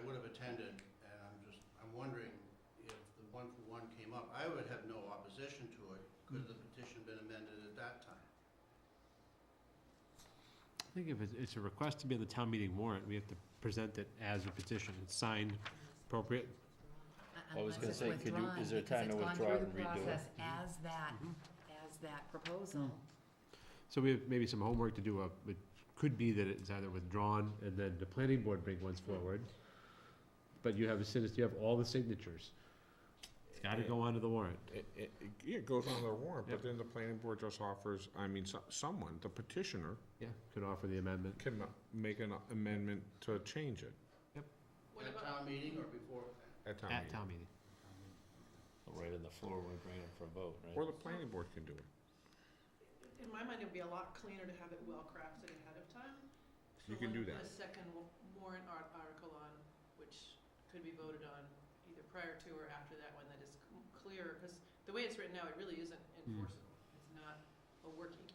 I would have attended, and I'm wondering if the one-for-one came up, I would have no opposition to it. Could the petition been amended at that time? I think if it's a request to be on the town meeting warrant, we have to present it as a petition. It's signed appropriate. I was Unless gonna it's say, withdrawn, is there time to because withdraw it's and gone redo through the it? process as that proposal. So we have maybe some homework to do. It could be that it's either withdrawn and then the planning board bring ones forward. But you have all the signatures. It's gotta go onto the warrant. It goes on the warrant, Yep. but then the planning board just offers, someone, the petitioner, Yeah, could offer the amendment. can make an amendment to change it At town meeting or before? at town At meeting. town meeting. Right on the floor when we bring it for a vote, right? Or the planning board can do it. In my mind, it'd be a lot cleaner to have it well crafted ahead of time. You can do that. A second warrant article on, which could be voted on either prior to or after that one, that is clearer, because the way it's written now, it really isn't enforceable. It's not a working,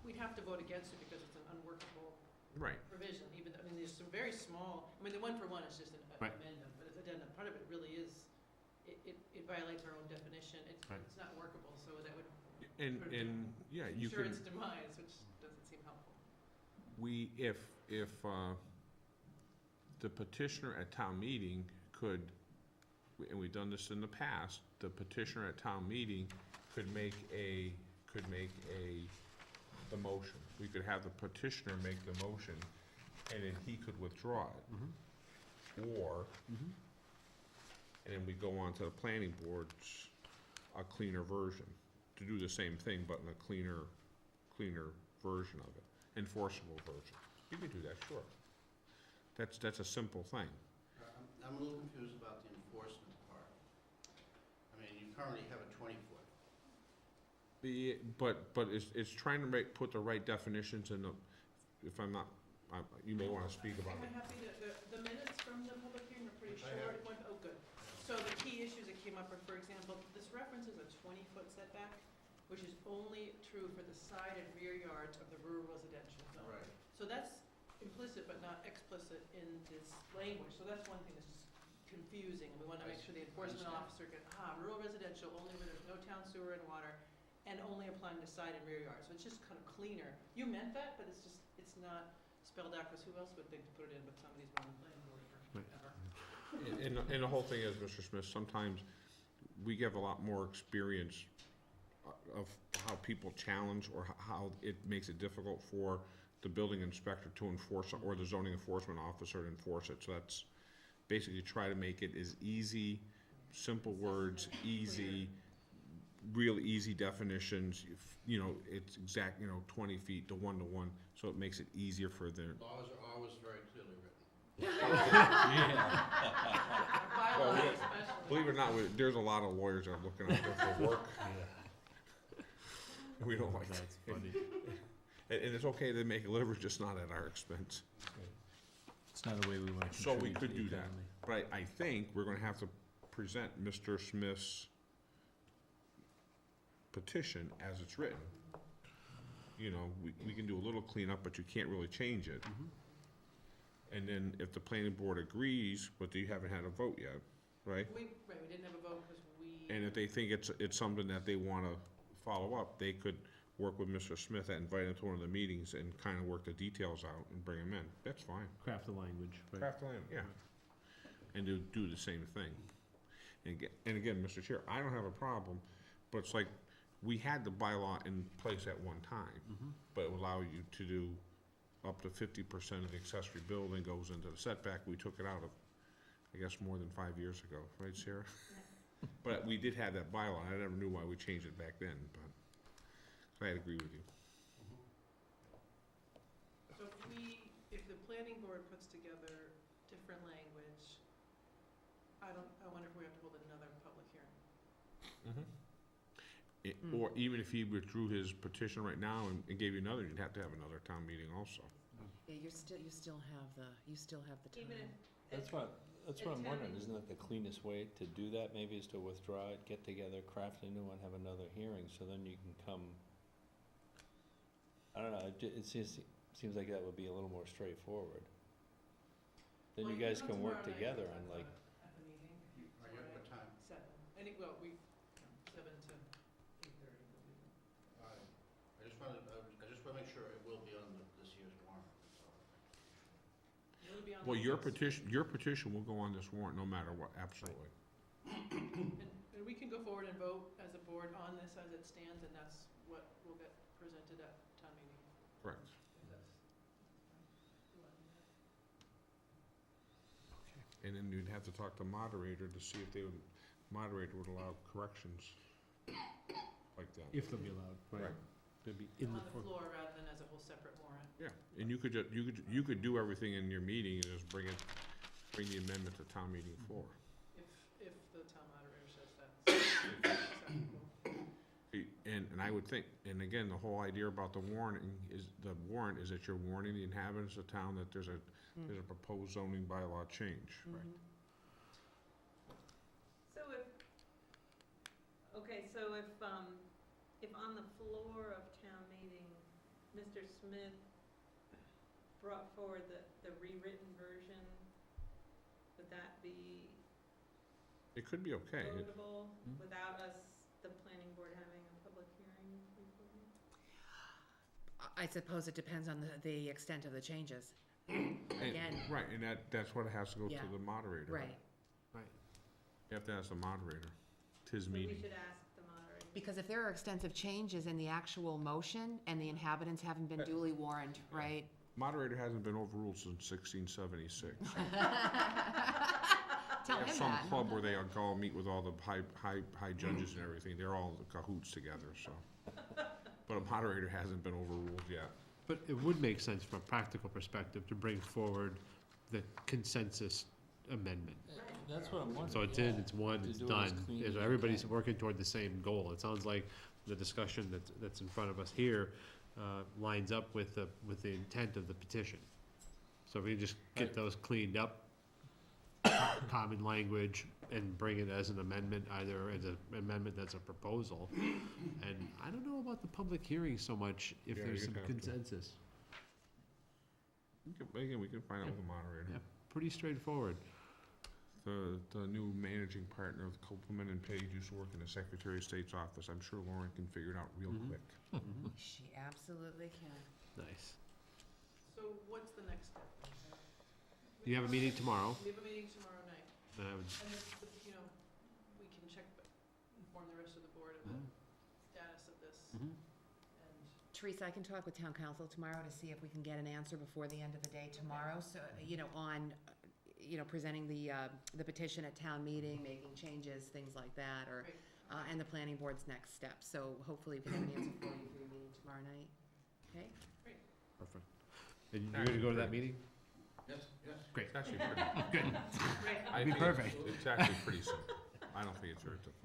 we'd have to vote against it because it's an unworkable Right. provision, even though, there's some very small, the one-for-one is just an Right. amendment, but it's addendum, part of it really is, it violates our own definition, Right. it's not workable, so that would And, yeah, you ensure can, its demise, which doesn't seem helpful. if the petitioner at town meeting could, and we've done this in the past, the petitioner at town meeting could make the motion. We could have the petitioner make the motion, and then he could withdraw it. Or, and then we go on to the planning board's, a cleaner version, to do the same thing, but in a cleaner version of it, enforceable version. You could do that, sure. That's a simple thing. I'm a little confused about the enforcement part. You currently have a 20-foot. But it's trying to put the right definitions in the, if I'm not, you may wanna speak about I'm it. happy the minutes from the public hearing are pretty Which I short. Oh, good. So the key issues that came up are, for example, this references a 20-foot setback, which is only true for the side and rear yards of the rural residential zone. Right. So that's implicit but not explicit in this language, so that's one thing that's just confusing, and we wanna make sure the enforcement officer can, rural residential only where there's no town sewer and water, and only applying to side and rear yards, so it's just kind of cleaner. You meant that, but it's not spelled out, because who else would think to put it in, but somebody's been on the planning board forever. And the whole thing is, Mr. Smith, sometimes we give a lot more experience of how people challenge or how it makes it difficult for the building inspector to enforce it, or the zoning enforcement officer to enforce it. So that's basically try to make it as easy, simple words, easy, real easy definitions. It's exact, 20 feet to 1-to-1, so it makes it easier for the. Laws are always very clearly written. Our Well, bylaws we- especially. Believe it or not, there's a lot of lawyers that are looking out there for work. We don't like that. That's funny. And it's okay to make leverage, just not at our expense. It's not a way we wanna So we contribute to could the do that. economy. But I think we're gonna have to present Mr. Smith's petition as it's written. We can do a little cleanup, but you can't really change it. And then if the planning board agrees, but you haven't had a vote yet, right? We didn't have a vote because And if they think it's something that they wanna follow up, they could work with Mr. Smith and invite him to one of the meetings and kinda work the details out and bring him in. That's fine. Craft the language. Right. Craft land, yeah. And do the same thing. And again, Mr. Chair, I don't have a problem, but it's like, we had the bylaw in place at one time, but it would allow you to do up to 50% of the accessory building goes into the setback. We took it out of, I guess, more than 5 years ago, right, Sarah? But we did have that bylaw. I never knew why we changed it back then, but I'd agree with you. So if the planning board puts together different language, I wonder if we have to hold another public hearing. Or even if he withdrew his petition right now and gave you another, you'd have to have another town meeting also. Yeah, you still have the time. Even if. That's what I'm wondering, isn't that the cleanest way to do that, maybe, is to withdraw it, get together, craft a new one, have another hearing, so then you can come, I don't know, it seems like that would be a little more straightforward then Well, you can guys come can work tomorrow night together at on the- like, At the meeting, if you. Are you at what time? 7. Well, 7 to 8:30. All right. I just wanted, I just want to make sure it will be on this year's warrant, that's all. It'll be on Well, the your next- petition will go on this warrant no matter what, absolutely. And we can go forward and vote as a board on this as it stands, and that's what will get presented at town meeting. Correct. If that's- you want to do that? And then you'd have to talk to moderator to see if moderator would allow corrections like that. If they'll be allowed, right? Right. They'll be in On the, the floor rather than as a whole separate warrant. Yeah, and you could do everything in your meeting and just bring the amendment to town meeting floor. If the town moderator says that's acceptable. And I would think, and again, the whole idea about the warrant is that you're warning the inhabitants of town that there's a proposed zoning bylaw change. Right. So if on the floor of town meeting, Mr. Smith brought forward the rewritten version, would that be It could be okay. votable Mhm. without us, the planning board, having a public hearing before? I suppose it depends on the extent of the changes. Again. Right, and that's what has to go Yeah. to the moderator. Right, You have to ask the moderator. It's his So we meeting. should ask the moderator. because if there are extensive changes in the actual motion and the inhabitants haven't been duly warned, right? Moderator hasn't been overruled since 1676. Tell him Some that. club where they all meet with all the high judges and everything, they're all in cahoots together, so. But a moderator hasn't been overruled yet. but it would make sense from a practical perspective to bring forward the consensus amendment. that's what I'm wondering. So it's yeah. in, it's one, To it's do it as done, clean is as you everybody's can. working toward the same goal. It sounds like the discussion that's in front of us here, lines up with the intent of the petition. So if we just get Right. those cleaned up, common language, and bring it as an amendment, either as an amendment that's a proposal. And I don't know about the public hearing so much if Yeah, there's you'd some have to. consensus. Again, we can find out with the moderator. Yeah. Pretty straightforward. The new managing partner of Copeland and Page used to work in the Secretary of State's office. I'm sure Lauren can figure it out real Mhm. quick. She absolutely can. Nice. So what's the next step? You have a meeting tomorrow. We have a meeting tomorrow night, And I would, and we can inform the rest of the board of the status of this, and Teresa, I can talk with town council tomorrow to see if we can get an answer before the end of the day tomorrow, so, on, presenting the petition at town meeting, making changes, things like that, or, Great. and the planning board's next steps. So hopefully we can have an answer for you for your meeting tomorrow night, okay? perfect. And you're gonna go to that meeting? Yes, yes. Great. It's actually pretty, Great. I Be think perfect. it's actually pretty simple. I don't think it's very difficult.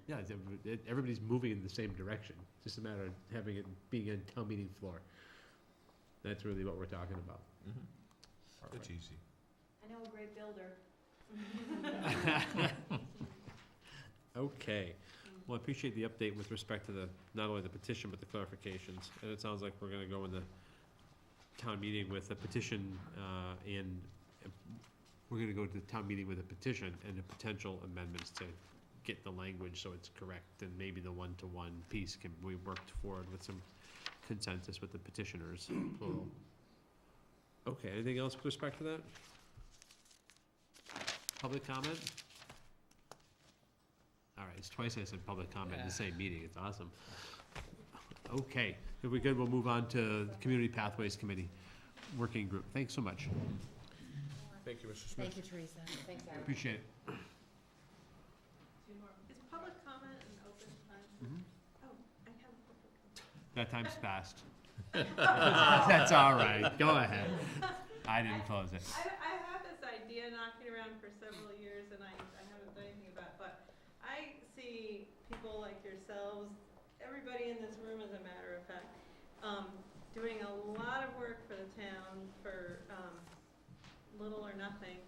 Yeah, everybody's moving in the same direction. It's just a matter of having it being on town meeting floor. That's really what we're talking about. It's easy. I know a great builder. Okay. Well, I appreciate the update with respect to not only the petition, but the clarifications. And it sounds like we're gonna go in the town meeting with a petition, we're gonna go to the town meeting with a petition and the potential amendments to get the language so it's correct, and maybe the one-to-one piece can be worked forward with some consensus with the petitioners, plural. Okay, anything else with respect to that? Public comment? All right, it's twice I said public comment in the same meeting, it's awesome. Okay, if we could, we'll move on to the Community Pathways Committee Working Group. Thanks so much, Thank you, Mr. Smith. Thank you, Teresa. Thanks, Eric. appreciate it. Two more. Is public comment an open time? Mhm. Oh, I have public comment. That time's passed. That's all right, go ahead. I didn't close it. I have this idea knocking around for several years, and I haven't done anything about it, but I see people like yourselves, everybody in this room, as a matter of fact, doing a lot of work for the town for little or nothing.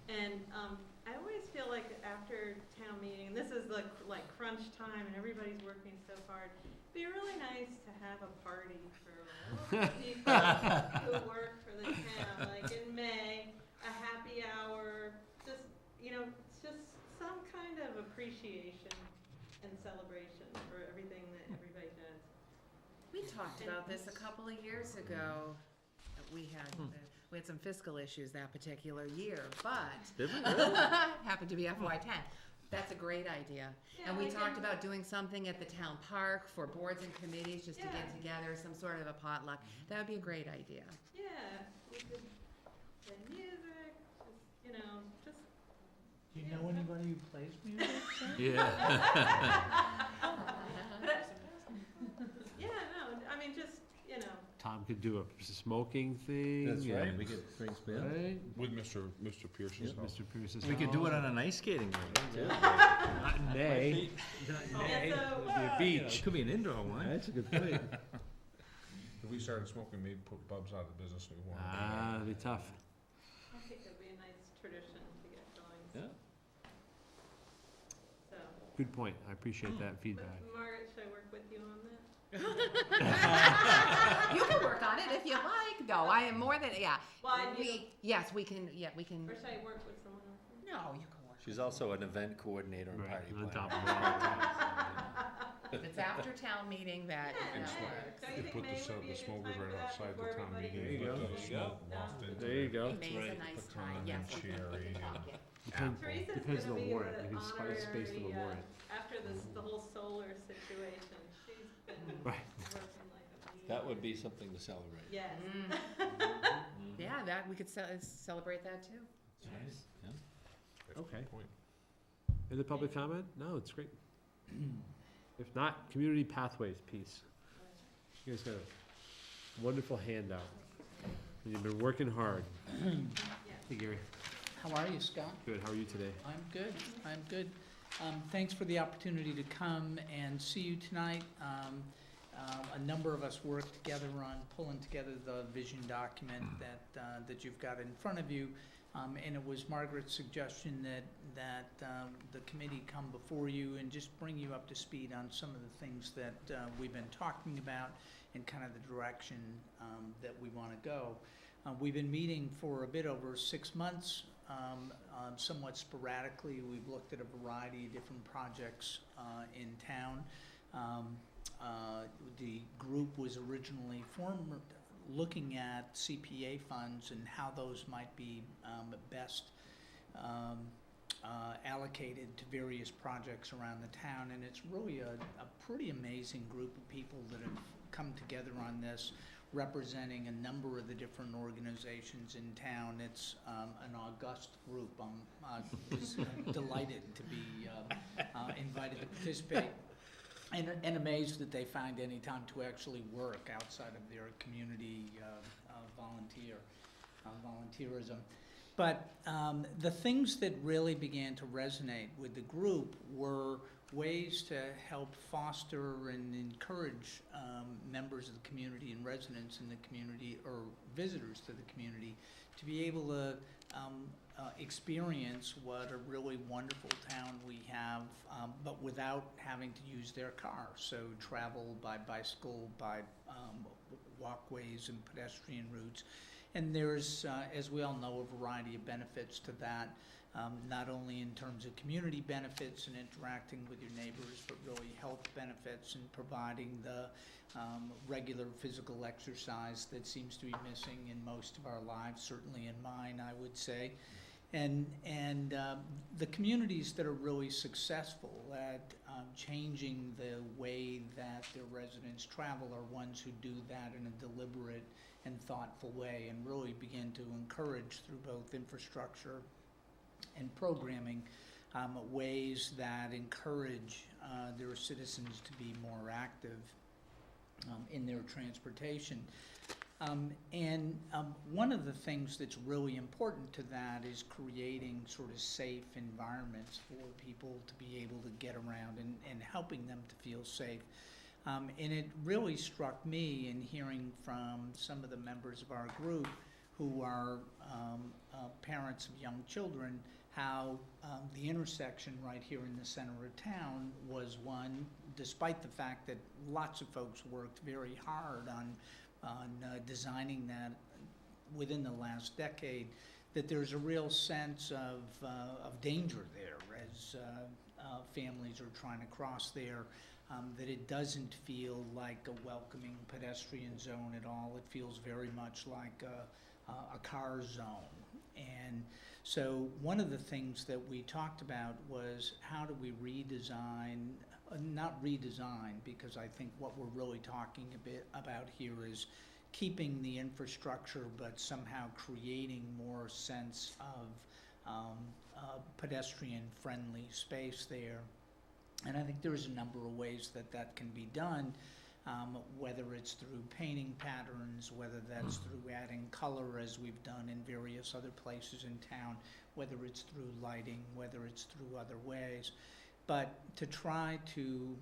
And I always feel like after town meeting, and this is like crunch time, and everybody's working so hard, it'd be really nice to have a party for all the people who work for the town, like in May, a happy celebration for everything that everybody does. We talked about this a couple of years ago. We had some fiscal issues that particular year, but Did we really? happened to be FY10. That's a great idea. Yeah, And we like talked in- about doing something at the town park for boards and committees, just to get Yeah. together, some sort of a potluck. That would be a great idea. Yeah, we could play music, just. Do you know anybody who plays music? Yeah. Yeah, no, I mean, just, Tom could do a smoking thing. That's right, and- we could bring spin. Right? With Mr. Pearson's help. Mr. Pierce's We could do it help. on an ice skating rink, too. Not in May. Not in Yeah, May. so- It'd be a You know, beach. It could be an indoor one. That's a good point. If we started smoking, maybe put Bubs out of business, and we won't. It'd be tough. I think it'd be a nice tradition to get going. Yeah. So, Good point. I appreciate that but feedback. Margaret, should I work with you on that? You can work on it if you like. No, I am more than, yeah. Well, I need, Yes, we can, we can. or should I work with someone else? No, you can work. She's also an event coordinator and Right, party on planner. top of If it's after town meeting, that, Yeah, that yeah. works. Don't you You think put May the would be a good smokers time right for that outside before the town everybody meeting, There you put go. the smoke waft into There you it. go. May's a right. nice Put time, lemon, yes. we can cherry, talk it. Teresa's Depends on gonna the be warrant. the We can spice space for the honorary, warrant. after the whole solar situation, she's been Right. working like a bee. That would be something to celebrate. Yes. Yeah, that, we could celebrate that too. Nice. Yeah. That's a good Okay. point. Any public comment? No, it's great. If not, community pathways piece. You guys got a wonderful handout. And you've been working hard. Hey, Gary. How are you, Scott? Good. How are you today? I'm good, I'm good. Thanks for the opportunity to come and see you tonight. A number of us worked together on pulling together the vision document that you've got in front of you. And it was Margaret's suggestion that the committee come before you and just bring you up to speed on some of the things that we've been talking about and kind of the direction that we want to go. We've been meeting for a bit over 6 months, somewhat sporadically. We've looked at a variety of different projects in town. The group was originally formed looking at CPA funds and how those might be best allocated to various projects around the town. And it's really a pretty amazing group of people that have come together on this, representing a number of the different organizations in town. It's an august group. I was delighted to be invited to participate. And amazed that they find any time to actually work outside of their community volunteerism. But the things that really began to resonate with the group were ways to help foster and encourage members of the community and residents in the community or visitors to the community to be able to experience what a really wonderful town we have, but without having to use their car. So travel by bicycle, by walkways and pedestrian routes. And there's, as we all know, a variety of benefits to that, not only in terms of community benefits and interacting with your neighbors, but really health benefits and providing the regular physical exercise that seems to be missing in most of our lives, certainly in mine, I would say. And the communities that are really successful at changing the way that their residents travel are ones who do that in a deliberate and thoughtful way and really begin to encourage through both infrastructure and programming ways that encourage their citizens to be more active in their transportation. One of the things that's really important to that is creating sort of safe environments for people to be able to get around and helping them to feel safe. And it really struck me in hearing from some of the members of our group who are parents of young children, how the intersection right here in the center of town was one, despite the fact that lots of folks worked very hard on designing that within the last decade, that there's a real sense of danger there as families are trying to cross there, that it doesn't feel like a welcoming pedestrian zone at all. It feels very much like a car zone. And so one of the things that we talked about was how do we redesign, not redesign, because I think what we're really talking a bit about here is keeping the infrastructure but somehow creating more sense of pedestrian-friendly space there. And I think there's a number of ways that that can be done, whether it's through painting patterns, whether that's through adding color as we've done in various other places in town, whether it's through lighting, whether it's through other ways. But to try to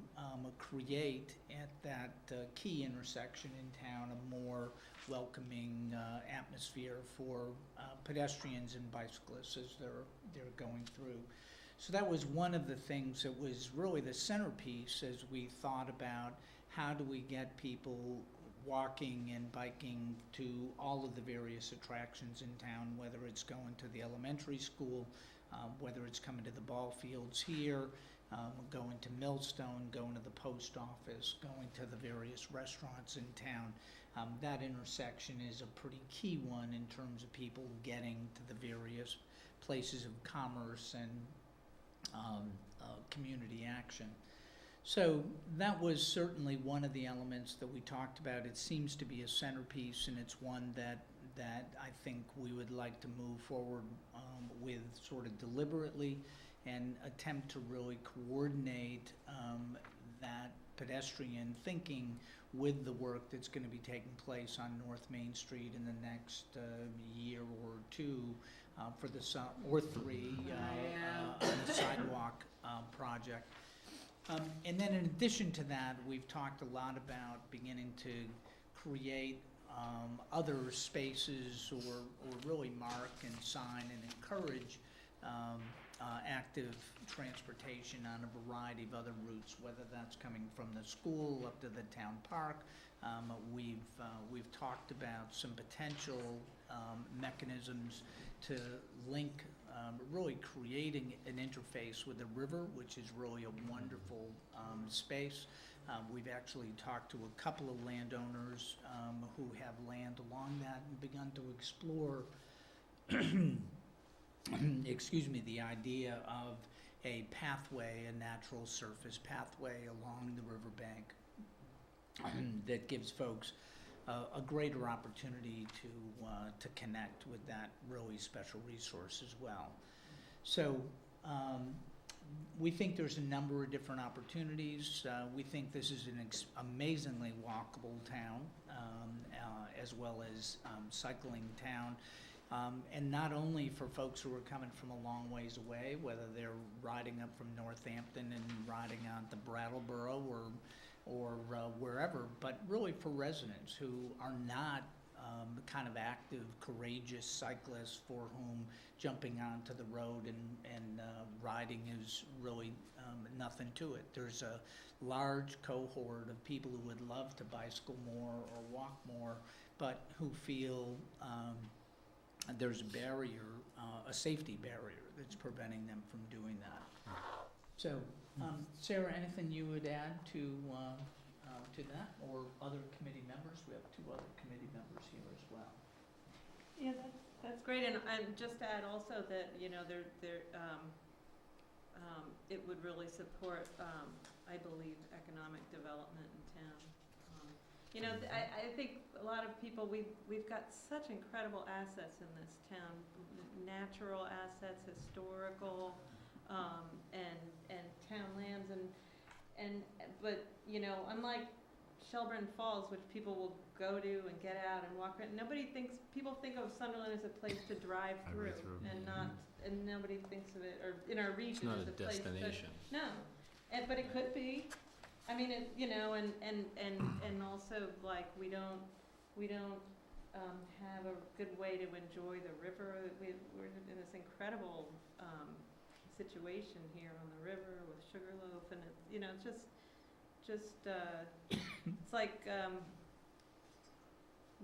create at that key intersection in town a more welcoming atmosphere for pedestrians and bicyclists as they're going through. So that was one of the things that was really the centerpiece as we thought about how do we get people walking and biking to all of the various attractions in town, whether it's going to the elementary school, whether it's coming to the ball fields here, going to Millstone, going to the post office, going to the various restaurants in town. That intersection is a pretty key one in terms of people getting to the various places of commerce and community action. So that was certainly one of the elements that we talked about. It seems to be a centerpiece, and it's one that I think we would like to move forward with sort of deliberately and attempt to really coordinate that pedestrian thinking with the work that's going to be taking place on North Main Street in the next year or two for the or three on the sidewalk project. And then in addition to that, we've talked a lot about beginning to create other spaces or really mark and sign and encourage active transportation on a variety of other routes, whether that's coming from the school up to the town park. We've talked about some potential mechanisms to link, really creating an interface with the river, which is really a wonderful space. We've actually talked to a couple of landowners who have land along that and begun to explore excuse me, the idea of a pathway, a natural surface pathway along the riverbank that gives folks a greater opportunity to connect with that really special resource as well. So we think there's a number of different opportunities. We think this is an amazingly walkable town, as well as cycling town. And not only for folks who are coming from a long ways away, whether they're riding up from Northampton and riding on to Brattleboro or wherever, but really for residents who are not kind of active, courageous cyclists for whom jumping onto the road and riding is really nothing to it. There's a large cohort of people who would love to bicycle more or walk more, but who feel there's a barrier, a safety barrier that's preventing them from doing that. So, Sarah, anything you would add to that, or other committee members? We have two other committee members here as well. Yeah, that's great, and just to add also that, you know, it would really support, I believe, economic development in town. You know, I think a lot of people, we've got such incredible assets in this town, natural assets, historical, and town lands, but, you know, unlike Shelburne Falls, which people will go to and get out and walk around, people think of Sunderland as a place to drive through, and nobody thinks of it, or in our region as a place. It's not a destination. No, but it could be. I mean, it, you know, and also, like, we don't have a good way to enjoy the river. We're in this incredible situation here on the river with Sugarloaf, and it, you know, it's just it's like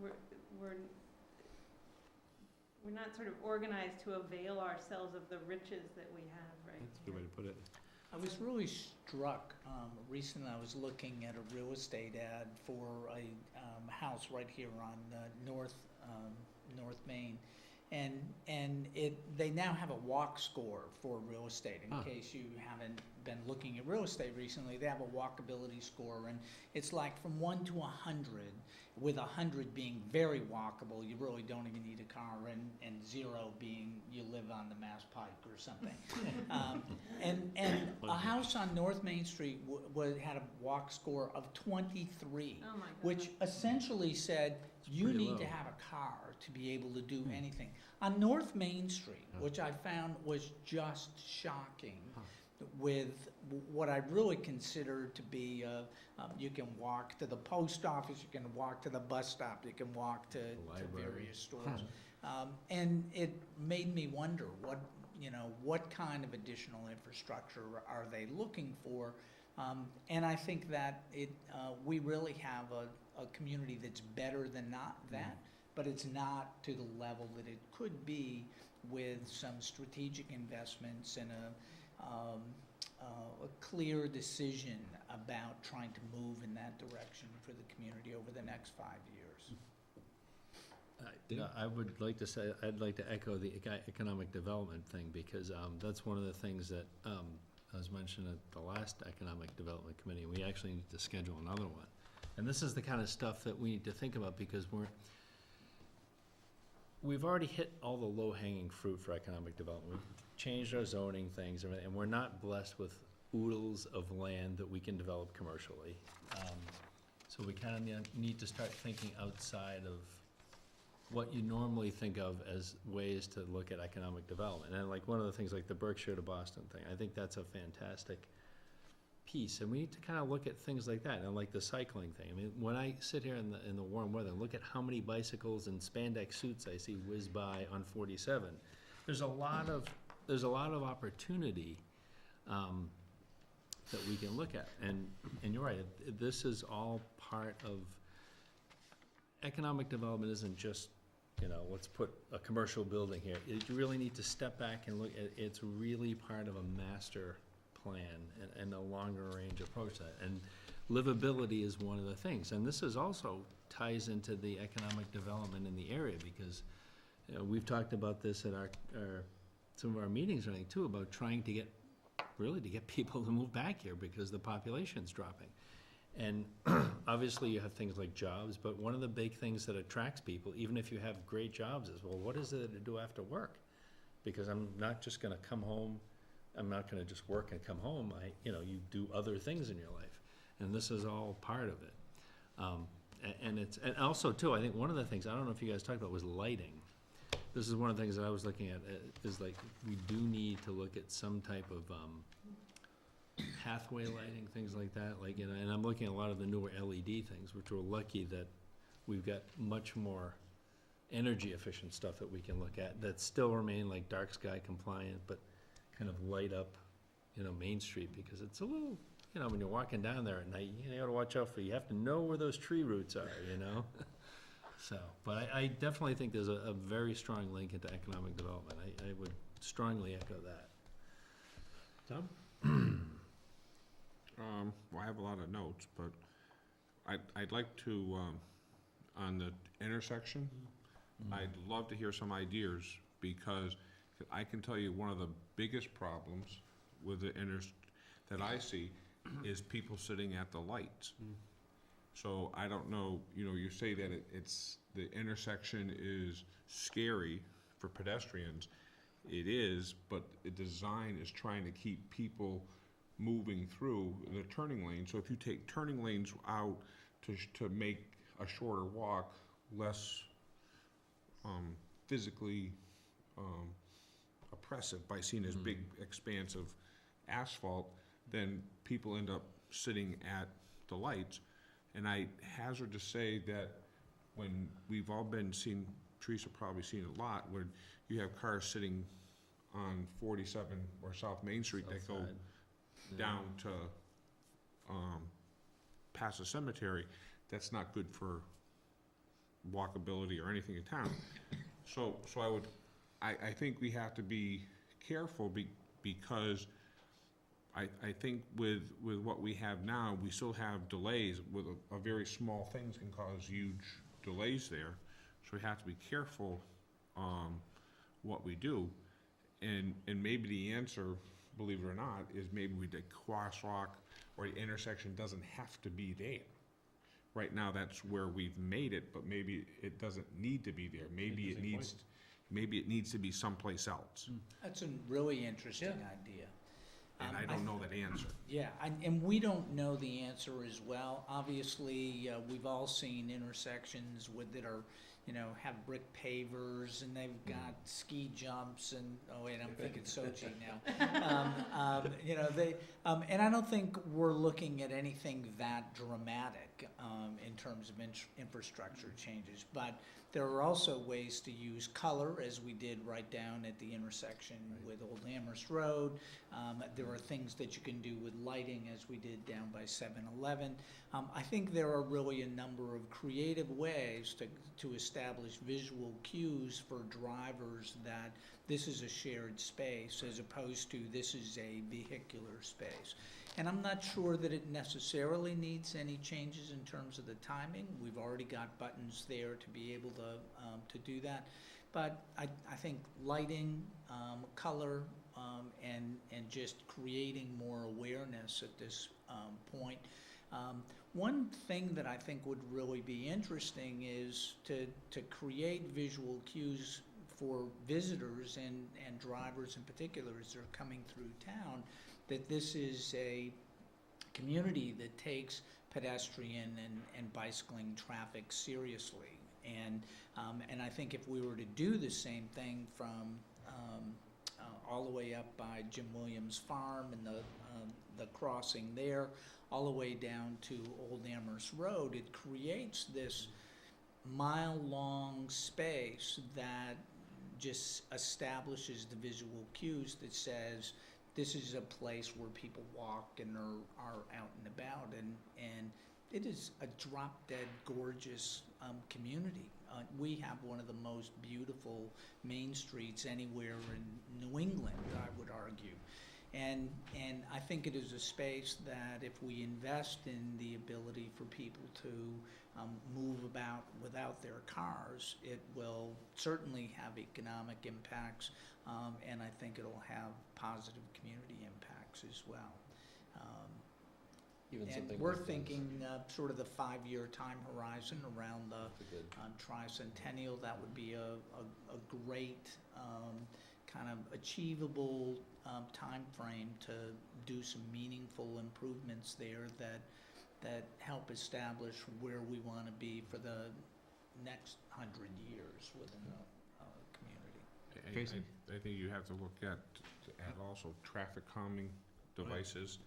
we're not sort of organized to avail ourselves of the riches that we have right That's a good way to put it. I was really struck, recently I was looking at a real estate ad for a, house right here on, North Main. And they now have a walk score for real estate. In Huh. case you haven't been looking at real estate recently, they have a walkability score, and it's like from 1 to 100, with 100 being very walkable, you really don't even need a car, and 0 being you live on the Mass Pike or something. And a house on North Main Street had a walk score of 23. Oh, my God. Which essentially said, you pretty need to low. have a car to be able to do anything. On North Main Street, Yeah. which I found was just shocking, Huh. with what I really consider to be, you can walk to the post office, you can walk to the bus stop, you can walk to library. various stores. And it made me wonder, what kind of additional infrastructure are they looking for? And I think that we really have a community that's better than not that, but it's not to the level that it could be with some strategic investments and a clear decision about trying to move in that direction for the community over the next 5 years. Yeah, I would like to say, I'd like to echo the economic development thing, because that's one of the things that was mentioned at the last Economic Development Committee. We actually need to schedule another one. And this is the kind of stuff that we need to think about, because we've already hit all the low-hanging fruit for economic development. We've changed our zoning things, and we're not blessed with oodles of land that we can develop commercially. So we kind of need to start thinking outside of what you normally think of as ways to look at economic development. And like one of the things like the Berkshire to Boston thing, I think that's a fantastic piece. And we need to kind of look at things like that, and like the cycling thing. I mean, when I sit here in the warm weather and look at how many bicycles and spandex suits I see whiz by on 47, there's a lot of opportunity that we can look at. And you're right, this is all part of economic development. Isn't just, let's put a commercial building here. You really need to step back and look at, it's really part of a master plan and a longer range approach to that. And livability is one of the things. And this is also ties into the economic development in the area, because we've talked about this at some of our meetings, I think, too, about trying to get people to move back here because the population's dropping. And obviously you have things like jobs, but one of the big things that attracts people, even if you have great jobs, is, well, what is it to do after work? Because I'm not just gonna come home, I'm not gonna just work and come home. You do other things in your life, and this is all part of it. And also too, I think one of the things, I don't know if you guys talked about, was lighting. This is one of the things that I was looking at, is like, we do need to look at some type of, pathway lighting, things like that, and I'm looking at a lot of the newer LED things, which we're lucky that we've got much more energy efficient stuff that we can look at that still remain like dark sky compliant, but kind of light up, Main Street, because it's a little, when you're walking down there at night, you gotta watch out you have to know where those tree roots are, So, but I definitely think there's a very strong link into economic development. I would strongly echo that. Tom? Well, I have a lot of notes, but I'd like to, on the intersection, I'd love to hear some ideas, because I can tell you one of the biggest problems with that I see is people sitting at the lights. So I don't know, you say that it's, the intersection is scary for pedestrians. It is, but the design is trying to keep people moving through the turning lane. So if you take turning lanes out to make a shorter walk less physically oppressive by seeing this big expanse of asphalt, then people end up sitting at the lights. And I hazard to say that when we've all seen, Teresa probably seen a lot, where you have cars sitting on 47 or South Main Street that go down to past the cemetery. That's not good for walkability or anything in town. So I think we have to be careful because I think with what we have now, we still have delays with a very small things can cause huge delays there. So we have to be careful, what we do. And maybe the answer, believe it or not, is maybe the crosswalk or the intersection doesn't have to be there. Right now, that's where we've made it, but maybe it doesn't need to be there. Maybe it needs to be someplace else. That's a really interesting idea. And I don't know that answer. Yeah, and we don't know the answer as well. Obviously, we've all seen intersections that are, have brick pavers, and they've got ski jumps, and, oh wait, I'm thinking Sochi now. And I don't think we're looking at anything that dramatic in terms of infrastructure changes, but there are also ways to use color, as we did right down at the intersection with Old Amherst Road. There are things that you can do with lighting, as we did down by 7-Eleven. I think there are really a number of creative ways to establish visual cues for drivers that this is a shared space as opposed to this is a vehicular space. And I'm not sure that it necessarily needs any changes in terms of the timing. We've already got buttons there to be able to do that. But I think lighting, color, and just creating more awareness at this point. One thing that I think would really be interesting is to create visual cues for visitors and drivers in particular as they're coming through town, that this is a community that takes pedestrian and bicycling traffic seriously. And I think if we were to do the same thing from all the way up by Jim Williams Farm and the crossing there, all the way down to Old Amherst Road, it creates this mile-long space that just establishes the visual cues that says this is a place where people walk and are out and about, and it is a drop-dead gorgeous community. We have one of the most beautiful main streets anywhere in New England, I would argue. And I think it is a space that if we invest in the ability for people to move about without their cars, it will certainly have economic impacts, and I think it'll have positive community impacts as well. And we're thinking sort of the 5-year time horizon around the tricentennial. That would be a great kind of achievable time frame to do some meaningful improvements there that help establish where we want to be for the next 100 years within the community. I think you have to look at also traffic calming devices.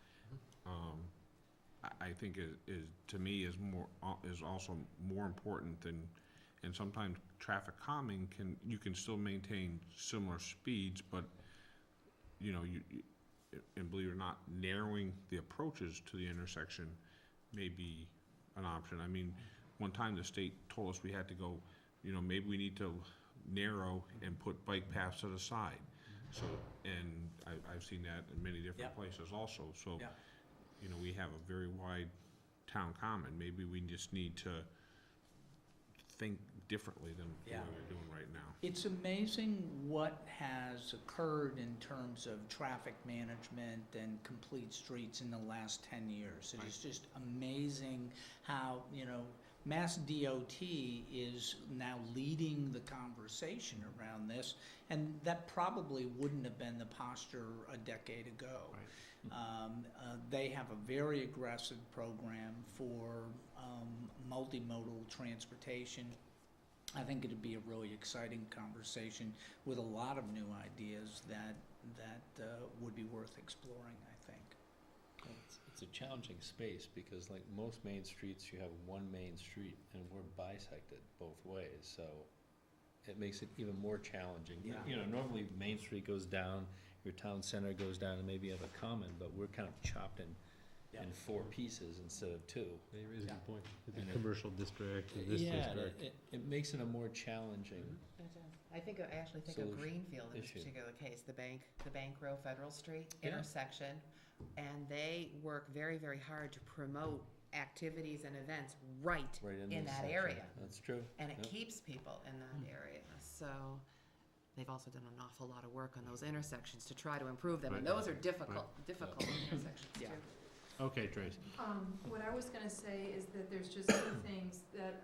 I think is to me is also more important than, and sometimes traffic calming you can still maintain similar speeds, but and believe it or not, narrowing the approaches to the intersection may be an option. I mean, one time the state told us we had to go, maybe we need to narrow and put bike paths to the side. So, and I've seen that in many different places also. So, we have a very wide town common. Maybe we just need to think differently than the way we're doing right now. It's amazing what has occurred in terms of traffic management and complete streets in the last 10 years. It is just amazing how, Mass DOT is now leading the conversation around this, and that probably wouldn't have been the posture a decade ago. They have a very aggressive program for multimodal transportation. I think it'd be a really exciting conversation with a lot of new ideas that would be worth exploring, I think. It's a challenging space because like most main streets, you have one main street and we're bisected both ways. So it makes it even more challenging. Yeah. Normally Main Street goes down, your town center goes down, and maybe you have a common, but we're kind of chopped in 4 pieces instead of 2. They raise a good point. The And commercial district and this district. It makes it a more challenging. It does. I actually think of Solution. Greenfield in this Issue. particular case, the Bank Row Federal Street Yeah. intersection. And they work very, very hard to promote activities and events right Right in the that section. area. That's true. And it Yep. keeps people in that area. So they've also done an awful lot of work on those intersections to try to improve them. And Right. those are difficult intersections too. Yeah. Okay, Trace. What I was gonna say is that there's just two things that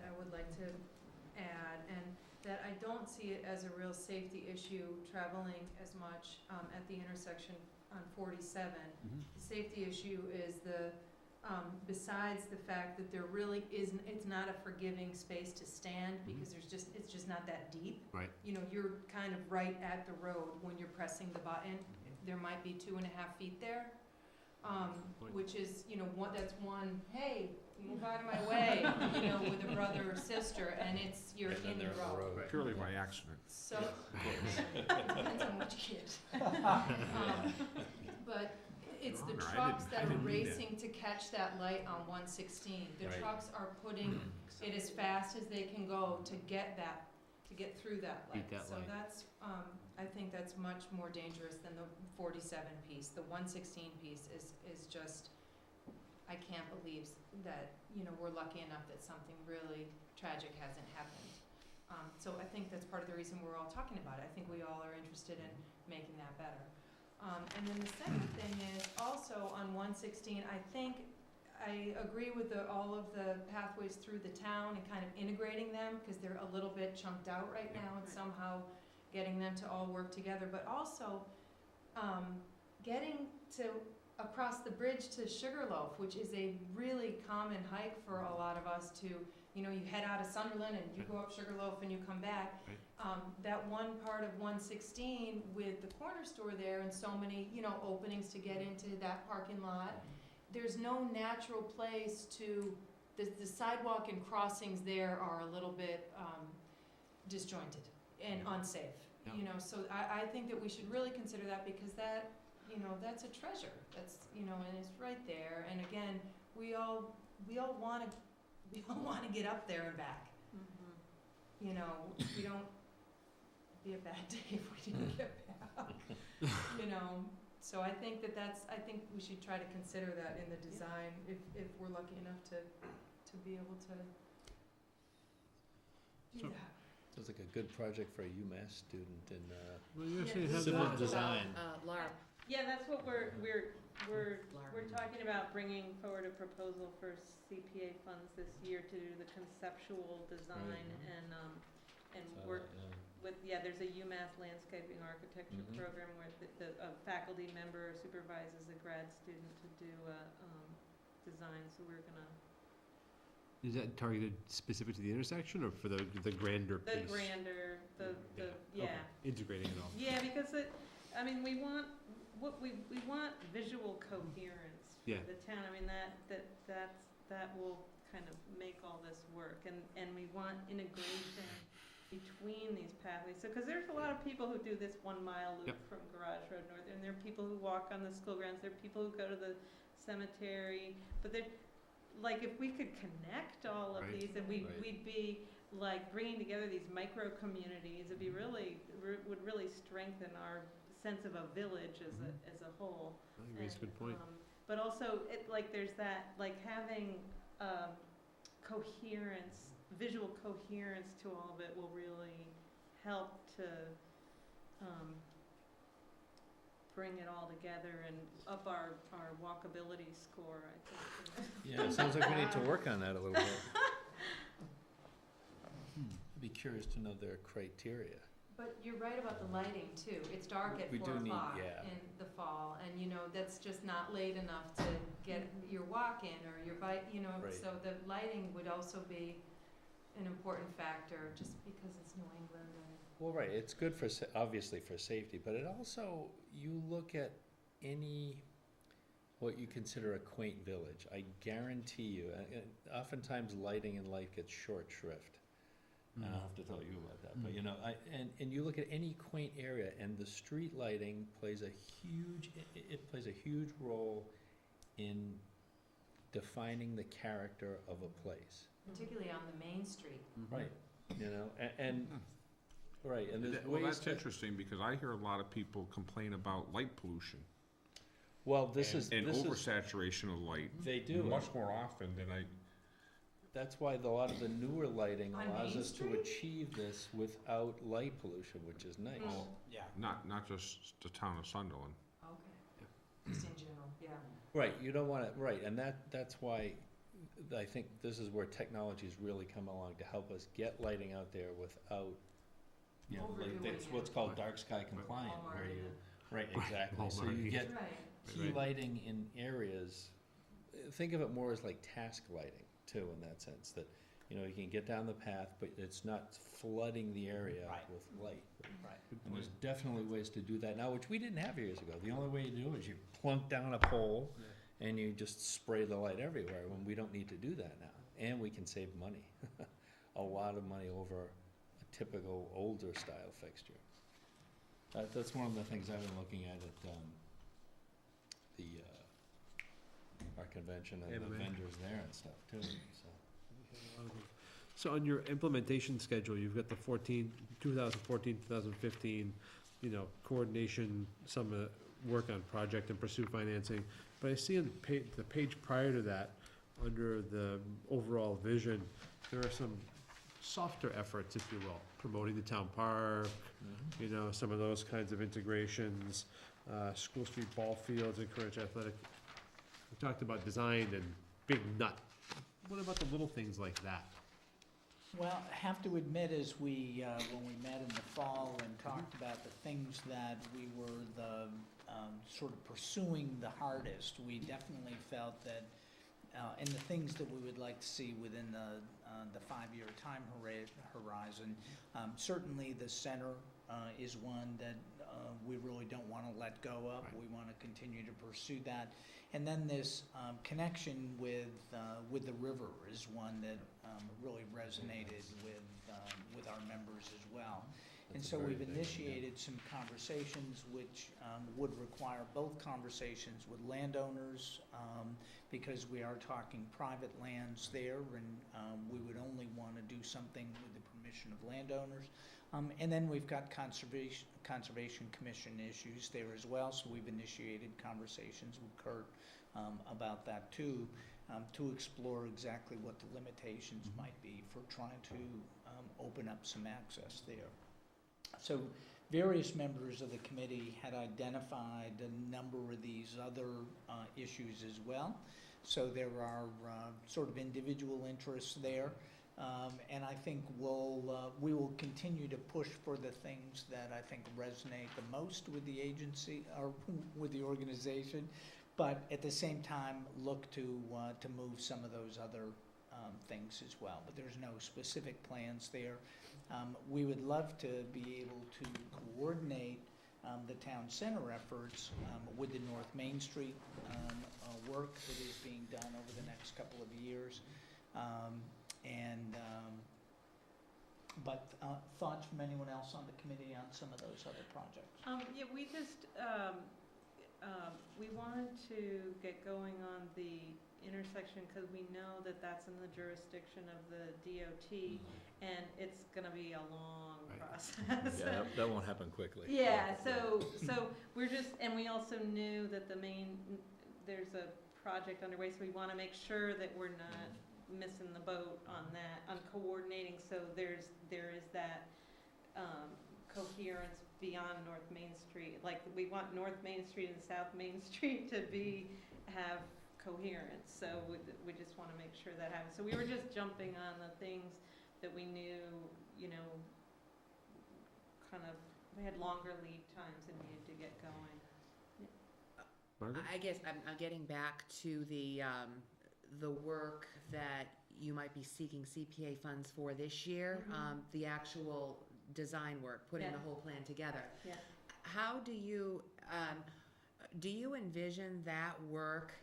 I would like to add, and that I don't see it as a real safety issue traveling as much, at the intersection on 47. Mhm. The safety issue is besides the fact that there really isn't, it's not a forgiving space to stand, because it's just not that deep. Right. You know, you're kind of right at the road when you're pressing the button. There might be 2.5 feet there, which is, that's one, hey, move out of my way, with a brother or sister, and you're And then in the they're in the road. road. Purely by accident. So, depends on which kid. But it's the Your Honor, I trucks didn't- that I are didn't mean that. racing to catch that light on 116. The Right. trucks are putting it as fast as they can go to get through that light. Beat that So light. that's, I think that's much more dangerous than the 47 piece. The 116 piece is just, I can't believe that, we're lucky enough that something really tragic hasn't happened. So I think that's part of the reason we're all talking about it. I think we all are interested in making that better. And then the second thing is also on 116, I agree with all of the pathways through the town and kind of integrating them, because they're a little bit chunked out right now, and somehow getting them to all work together, but also getting across the bridge to Sugarloaf, which is a really common hike for a lot of us to, you head out of Sunderland and you go up Sugarloaf and you come back. Right. That one part of 116 with the corner store there and so many, openings to get into that parking lot, there's no natural place the sidewalk and crossings there are a little bit disjointed and unsafe. Yeah. So I think that we should really consider that, because that, that's a treasure. That's, and it's right there. And again, we all want to get up there and back. We don't, be a bad day if we didn't get back. So I think I think we should try to consider that in the design, if we're lucky enough to be able to do So- that. Sounds like a good project for a UMass student in Well, you Yeah, actually this have Civil that. design. Laura, Yeah, that's what we're Laura. talking about, bringing forward a proposal for CPA funds this year to do the conceptual design Right. and So, work with, there's a UMass landscaping architecture Mhm. program where a faculty member supervises a grad student to do a design, so we're gonna, Is that targeted specific to the intersection or for the grander the piece? grander, Okay, yeah. integrating it all. Yeah, because we want visual coherence for Yeah. the town. I mean, that will kind of make all this work, and we want integration between these pathways. So, because there's a lot of people who do this 1 mile loop Yep. from Garage Road North, and there are people who walk on the school grounds, there are people who go to the cemetery, but like, if we could connect all of Right. these, and Right. we'd be like bringing together these micro communities, it'd be would really strengthen our sense of a village as a whole. I think that's a good point. But also, there's that, having coherence, visual coherence to all of it will really help to bring it all together and up our walkability score, I think. Yeah, it sounds like we need to work on that a little bit. I'd be curious to know their criteria. But you're right about the lighting too. It's dark at We 4 do need- o'clock yeah. in the fall, and that's just not late enough to get your walk in or your bike, Right. so the lighting would also be an important factor, just because it's New England and. Well, right, it's good obviously for safety, but it also, you look at what you consider a quaint village, I guarantee you, oftentimes lighting and light gets short shrift. I don't have to tell you about that, but and you look at any quaint area, and the street lighting plays a huge role in defining the character of a place. Particularly on the main street. Right, and Right, and there's Well, ways that's to, interesting, because I hear a lot of people complain about light pollution. well, this is, And oversaturation of light, they do. much more often than That's why a lot of the newer lighting On allows Main us to Street? achieve this without light pollution, which is nice. Mm. Yeah. not just the town of Sunderland. Okay. Just in general, yeah. Right, you don't wanna, right, and that's why I think this is where technology's really come along to help us get lighting out there without, you know, like, Overdoing that's it. what's called dark sky compliant, where Hallmark, you, right, exactly, so Hallmark, you yeah. get Right. key lighting in areas, think of it more as like task lighting too, in that sense, that, you know, you can get down the path, but it's not flooding the area Right. with light. Right. And there's definitely ways to do that now, which we didn't have years ago. The only way to do it is you plunk down a pole and you just spray the light everywhere, when we don't need to do that now. And we can save money, a lot of money over a typical older style fixture. That's one of the things I've been looking at our convention and the MMA. vendors there and stuff too, so. So on your implementation schedule, you've got the 2014, 2015, you know, coordination, some work on project and pursue financing. But I see on the page prior to that, under the overall vision, there are some softer efforts, if you will, promoting the town park, you know, some of those kinds of integrations, School Street ball fields, encourage athletic. We talked about design and big nut. What about the little things like that? Well, I have to admit, as we, when we met in the fall and talked about the things that we were sort of pursuing the hardest, we definitely felt that, and the things that we would like to see within the 5-year time horizon, certainly the center is one that we really don't want to let go of. Right. We want to continue to pursue that. And then this connection with the river is one that really resonated with our members as well. And That's a so very we've big one, yeah. initiated some conversations which would require both conversations with landowners, because we are talking private lands there, and we would only want to do something with the permission of landowners. And then we've got Conservation Commission issues there as well, so we've initiated conversations with Kurt about that too, to explore exactly what the limitations might be for trying to open up some access there. So various members of the committee had identified a number of these other issues as well. So there are sort of individual interests there. And I think we will continue to push for the things that I think resonate the most with the agency or with the organization, but at the same time look to move some of those other things as well. But there's no specific plans there. We would love to be able to coordinate the town center efforts with the North Main Street work that is being done over the next couple of years. But thoughts from anyone else on the committee on some of those other projects? Yeah, we just, we wanted to get going on the intersection because we know that that's in the jurisdiction of the DOT, and it's gonna be a long Right. process. Yeah, that won't happen quickly. Yeah, so we're just, and we also knew that there's a project underway, so we wanna make sure that we're not missing the boat on that, on coordinating, so there is that coherence beyond North Main Street. Like, we want North Main Street and South Main Street to have coherence, so we just wanna make sure that happens. So we were just jumping on the things that we knew, you know, kind of, we had longer lead times and needed to get going. Margaret? I guess I'm getting back to the work that you might be seeking CPA funds for this year, the actual design work, putting the Yeah. whole plan together. Yeah. How do you envision that work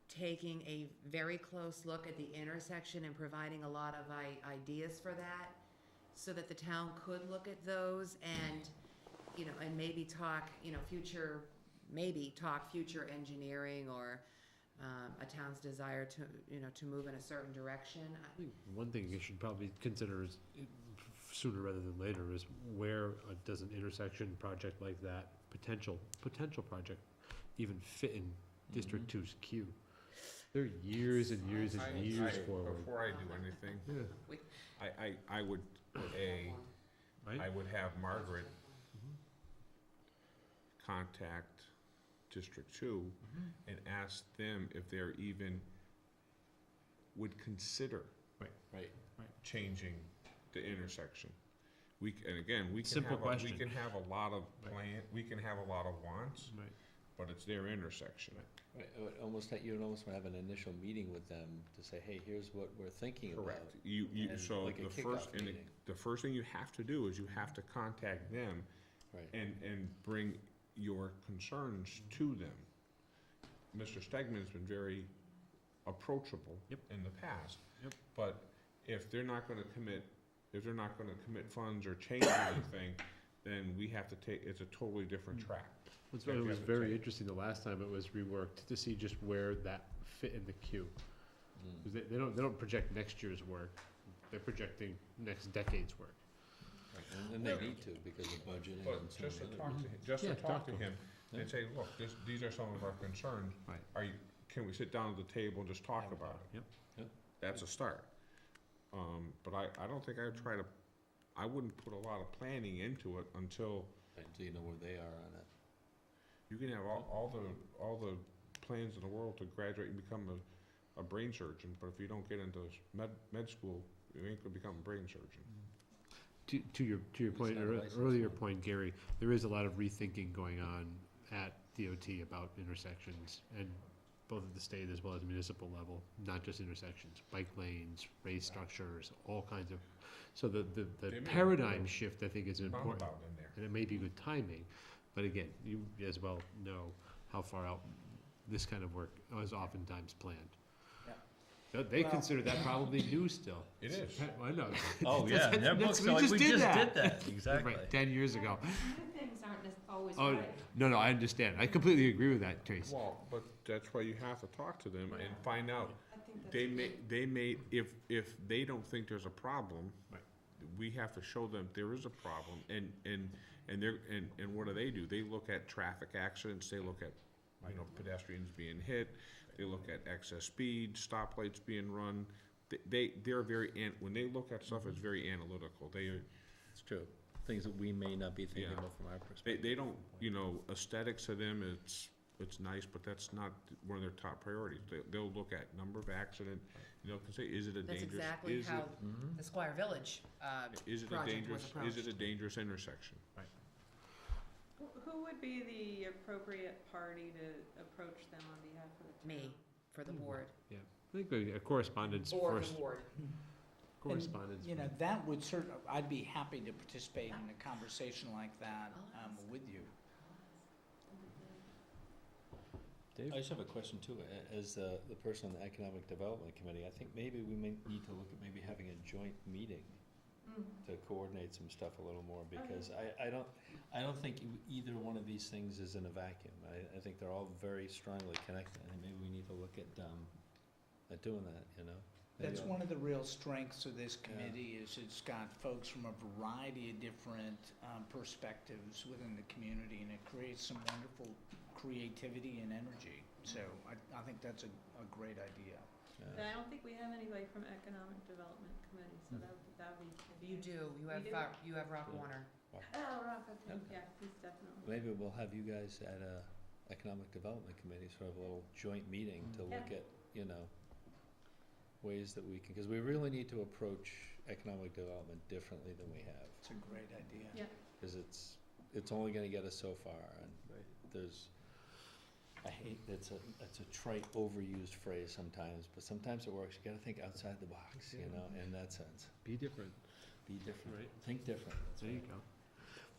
taking a very close look at the intersection and providing a lot of ideas for that, so that the town could look at those and, you know, and maybe talk future engineering or a town's desire to move in a certain direction? I think one thing you should probably consider is, sooner rather than later, is where does an intersection project like that, potential project, even fit in District Mhm. 2's queue? They're years and years and years forward. Before I do anything, Yeah, I would, right? I would have Margaret Mhm. contact District 2 and ask them if they're even, would consider Right. changing the intersection. And again, we can Simple have, we question. can have a lot of Right. we can have a lot of wants, Right. but it's their intersection. Right, it would almost, you would almost have an initial meeting with them to say, hey, here's what we're thinking about. Correct. You, and so like a the first, kickoff and meeting. the first thing you have to do is you have to contact them Right, and bring your concerns to them. Mr. Stegman's been very approachable Yep. in the past. Yep. But if they're not gonna commit funds or change anything, then we have to take, it's a totally different track. That's Yeah, why it you was have to very take- interesting the last time it was reworked, to see just where that fit in the queue. Mm. 'Cause they don't project next year's work, they're projecting next decade's work. Right, and they need to because of budgeting But and some just to of the talk other. to him, just Yeah, to talk to him Yeah. and say, look, these are some of our concerns. Right. Can we sit down at the table and just talk about it? Yep. Yep. That's a start. But I don't think I would try to, I wouldn't put a lot of planning into it until Right, until you know where they are on it. you can have all the plans in the world to graduate and become a brain surgeon, but if you don't get into med school, you ain't gonna become a brain surgeon. To your It's point, not a license, earlier no. point, Gary, there is a lot of rethinking going on at DOT about intersections, and both at the state as well as municipal level, not just intersections, bike lanes, race structures, all kinds of, so the They may paradigm have a shift, I think, is important. Roundabout in there. And it may be good timing, but again, you as well know how far out this kind of work is oftentimes planned. They Well- consider that probably new still. It is. I know. Oh, yeah, in their That's- books, they're like, we just did that, exactly. Right, 10 years ago. New things aren't always Oh, right. no, I understand. I completely agree with that, Trace. Well, but that's why you have to talk to them and find out. I think that's. They may, if they don't think there's a problem, Right. we have to show them there is a problem, and what do? They look at traffic accidents, they look at, pedestrians being hit, they look at excess speed, stoplights being run. They're very, when they look at stuff, it's very analytical. It's true, things that we may not be thinking Yeah. about from our perspective. They don't, aesthetics to them, it's nice, but that's not one of their top priorities. They'll look at number of accident, can say, is it a That's dangerous? exactly is it- how Mhm. the Squire Village, Is it a project was dangerous, is approached. it a dangerous intersection? Who would be the appropriate party to approach them on behalf of the town? me, for the board. I think a correspondence Or first. the board. Correspondence. You know, that would I'd be happy to participate in a conversation like that, with you. Dave? I just have a question too, as the person on the Economic Development Committee, I think maybe we may need to look at maybe having a joint meeting Mm. to coordinate some stuff a little more, because I don't think either one of these things is in a vacuum. I think they're all very strongly connected, and maybe we need to look at doing that, Maybe That's I'll- one of the real strengths of this committee, is it's got folks from a variety of different perspectives within the community, and it creates some wonderful creativity and energy. So I think that's a great idea. And I don't think we have anybody from Economic Development Committee, so that would be. You do, We do? you have Rock Yeah. Warner. Oh, Rock, okay, Okay. yeah, he's definitely. Maybe we'll have you guys at a Economic Development Committee, sort of a little joint meeting to look Yeah. at, ways that we can, because we really need to approach economic development differently than we have. It's a great idea. Yeah. Because it's only gonna get us so far, and I hate, it's a trite, overused phrase sometimes, but sometimes it works. You gotta think outside the box, in that sense. Be different. Be different, Right. think different. That's There you right. go.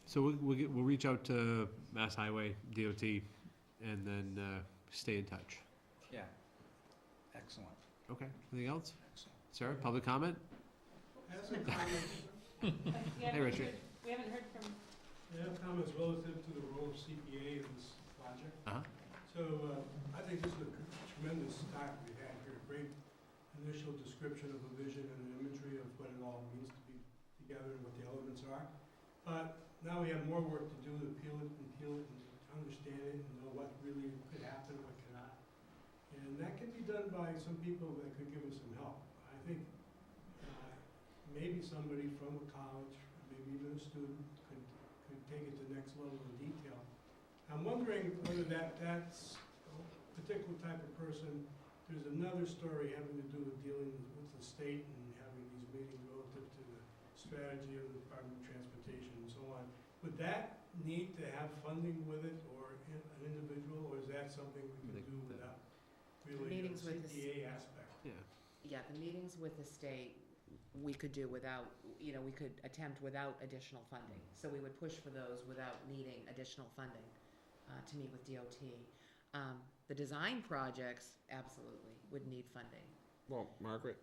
So we'll reach out to Mass Highway, DOT, and then stay in touch. Yeah. Excellent. Okay, anything else? Excellent. Sarah, public comment? Hey, Richard. We haven't heard from. I have comments relative to the role of CPA in this project. Uh-huh. So I think this is a tremendous start we had here, great initial description of a vision and an imagery of what it all means to be together and what the elements are. But now we have more work to do to peel it and understand it and know what really could happen, what cannot. And that can be done by some people that could give us some help. I think maybe somebody from a college, maybe even a student, could take it to the next level of detail. I'm wondering whether that's a particular type of person. There's another story having to do with dealing with the state and having these meetings relative to the strategy of the Department of Transportation and so on. Would that need to have funding with it, or an individual, or is that something we can do without really the meetings with the CPA aspect? Yeah, the meetings with the state, we could do without, we could attempt without additional funding. So we would push for those without needing additional funding to meet with DOT. The design projects absolutely would need funding. Well, Margaret,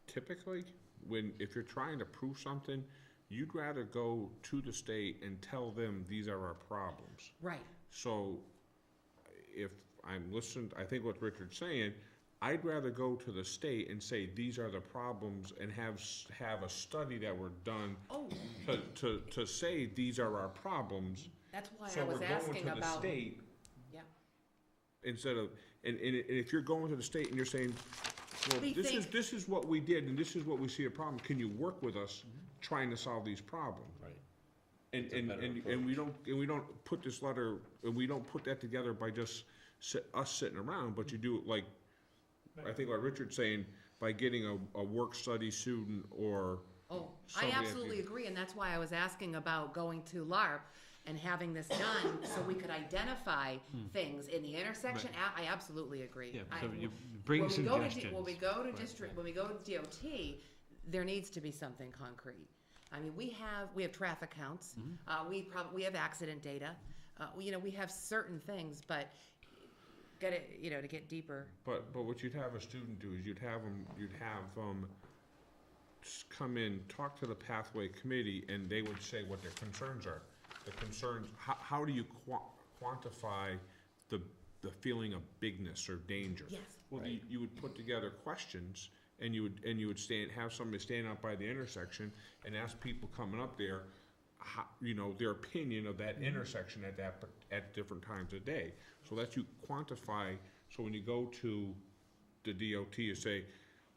typically, if you're trying to prove something, you'd rather go to the state and tell them these are our problems. Right. So, if I'm listening, I think what Richard's saying, I'd rather go to the state and say, these are the problems, and have a study that were done Oh, to say, these are our problems. that's why So I was we're going asking to the about. state. Yeah. Instead of, and if you're going to the state and you're saying, well, We think- this is what we did, and this is what we see a problem, can you work with us trying to solve these problems? Right. And, It's a better and we don't put this letter, and we don't put that together by just us sitting around, but you do it like, I think what Richard's saying, by getting a work study student or, Oh, I somebody that absolutely you- agree, and that's why I was asking about going to LARP and having this done so we could identify things in the intersection. I absolutely agree. Yeah, I- so you bring when we go to suggestions. When we go to Right, district, when we go to DOT, there needs to be something concrete. I mean, we have traffic counts, we have accident data, we have certain things, but to get deeper. but what you'd have a student do is you'd have them come in, talk to the pathway committee, and they would say what their concerns are. The concerns, how do you quantify the feeling of bigness or danger? Yes. Well, Right. you would put together questions, and you would have somebody stand up by the intersection and ask people coming up there, their opinion of that intersection at different times of day. So that you quantify, so when you go to the DOT, you say,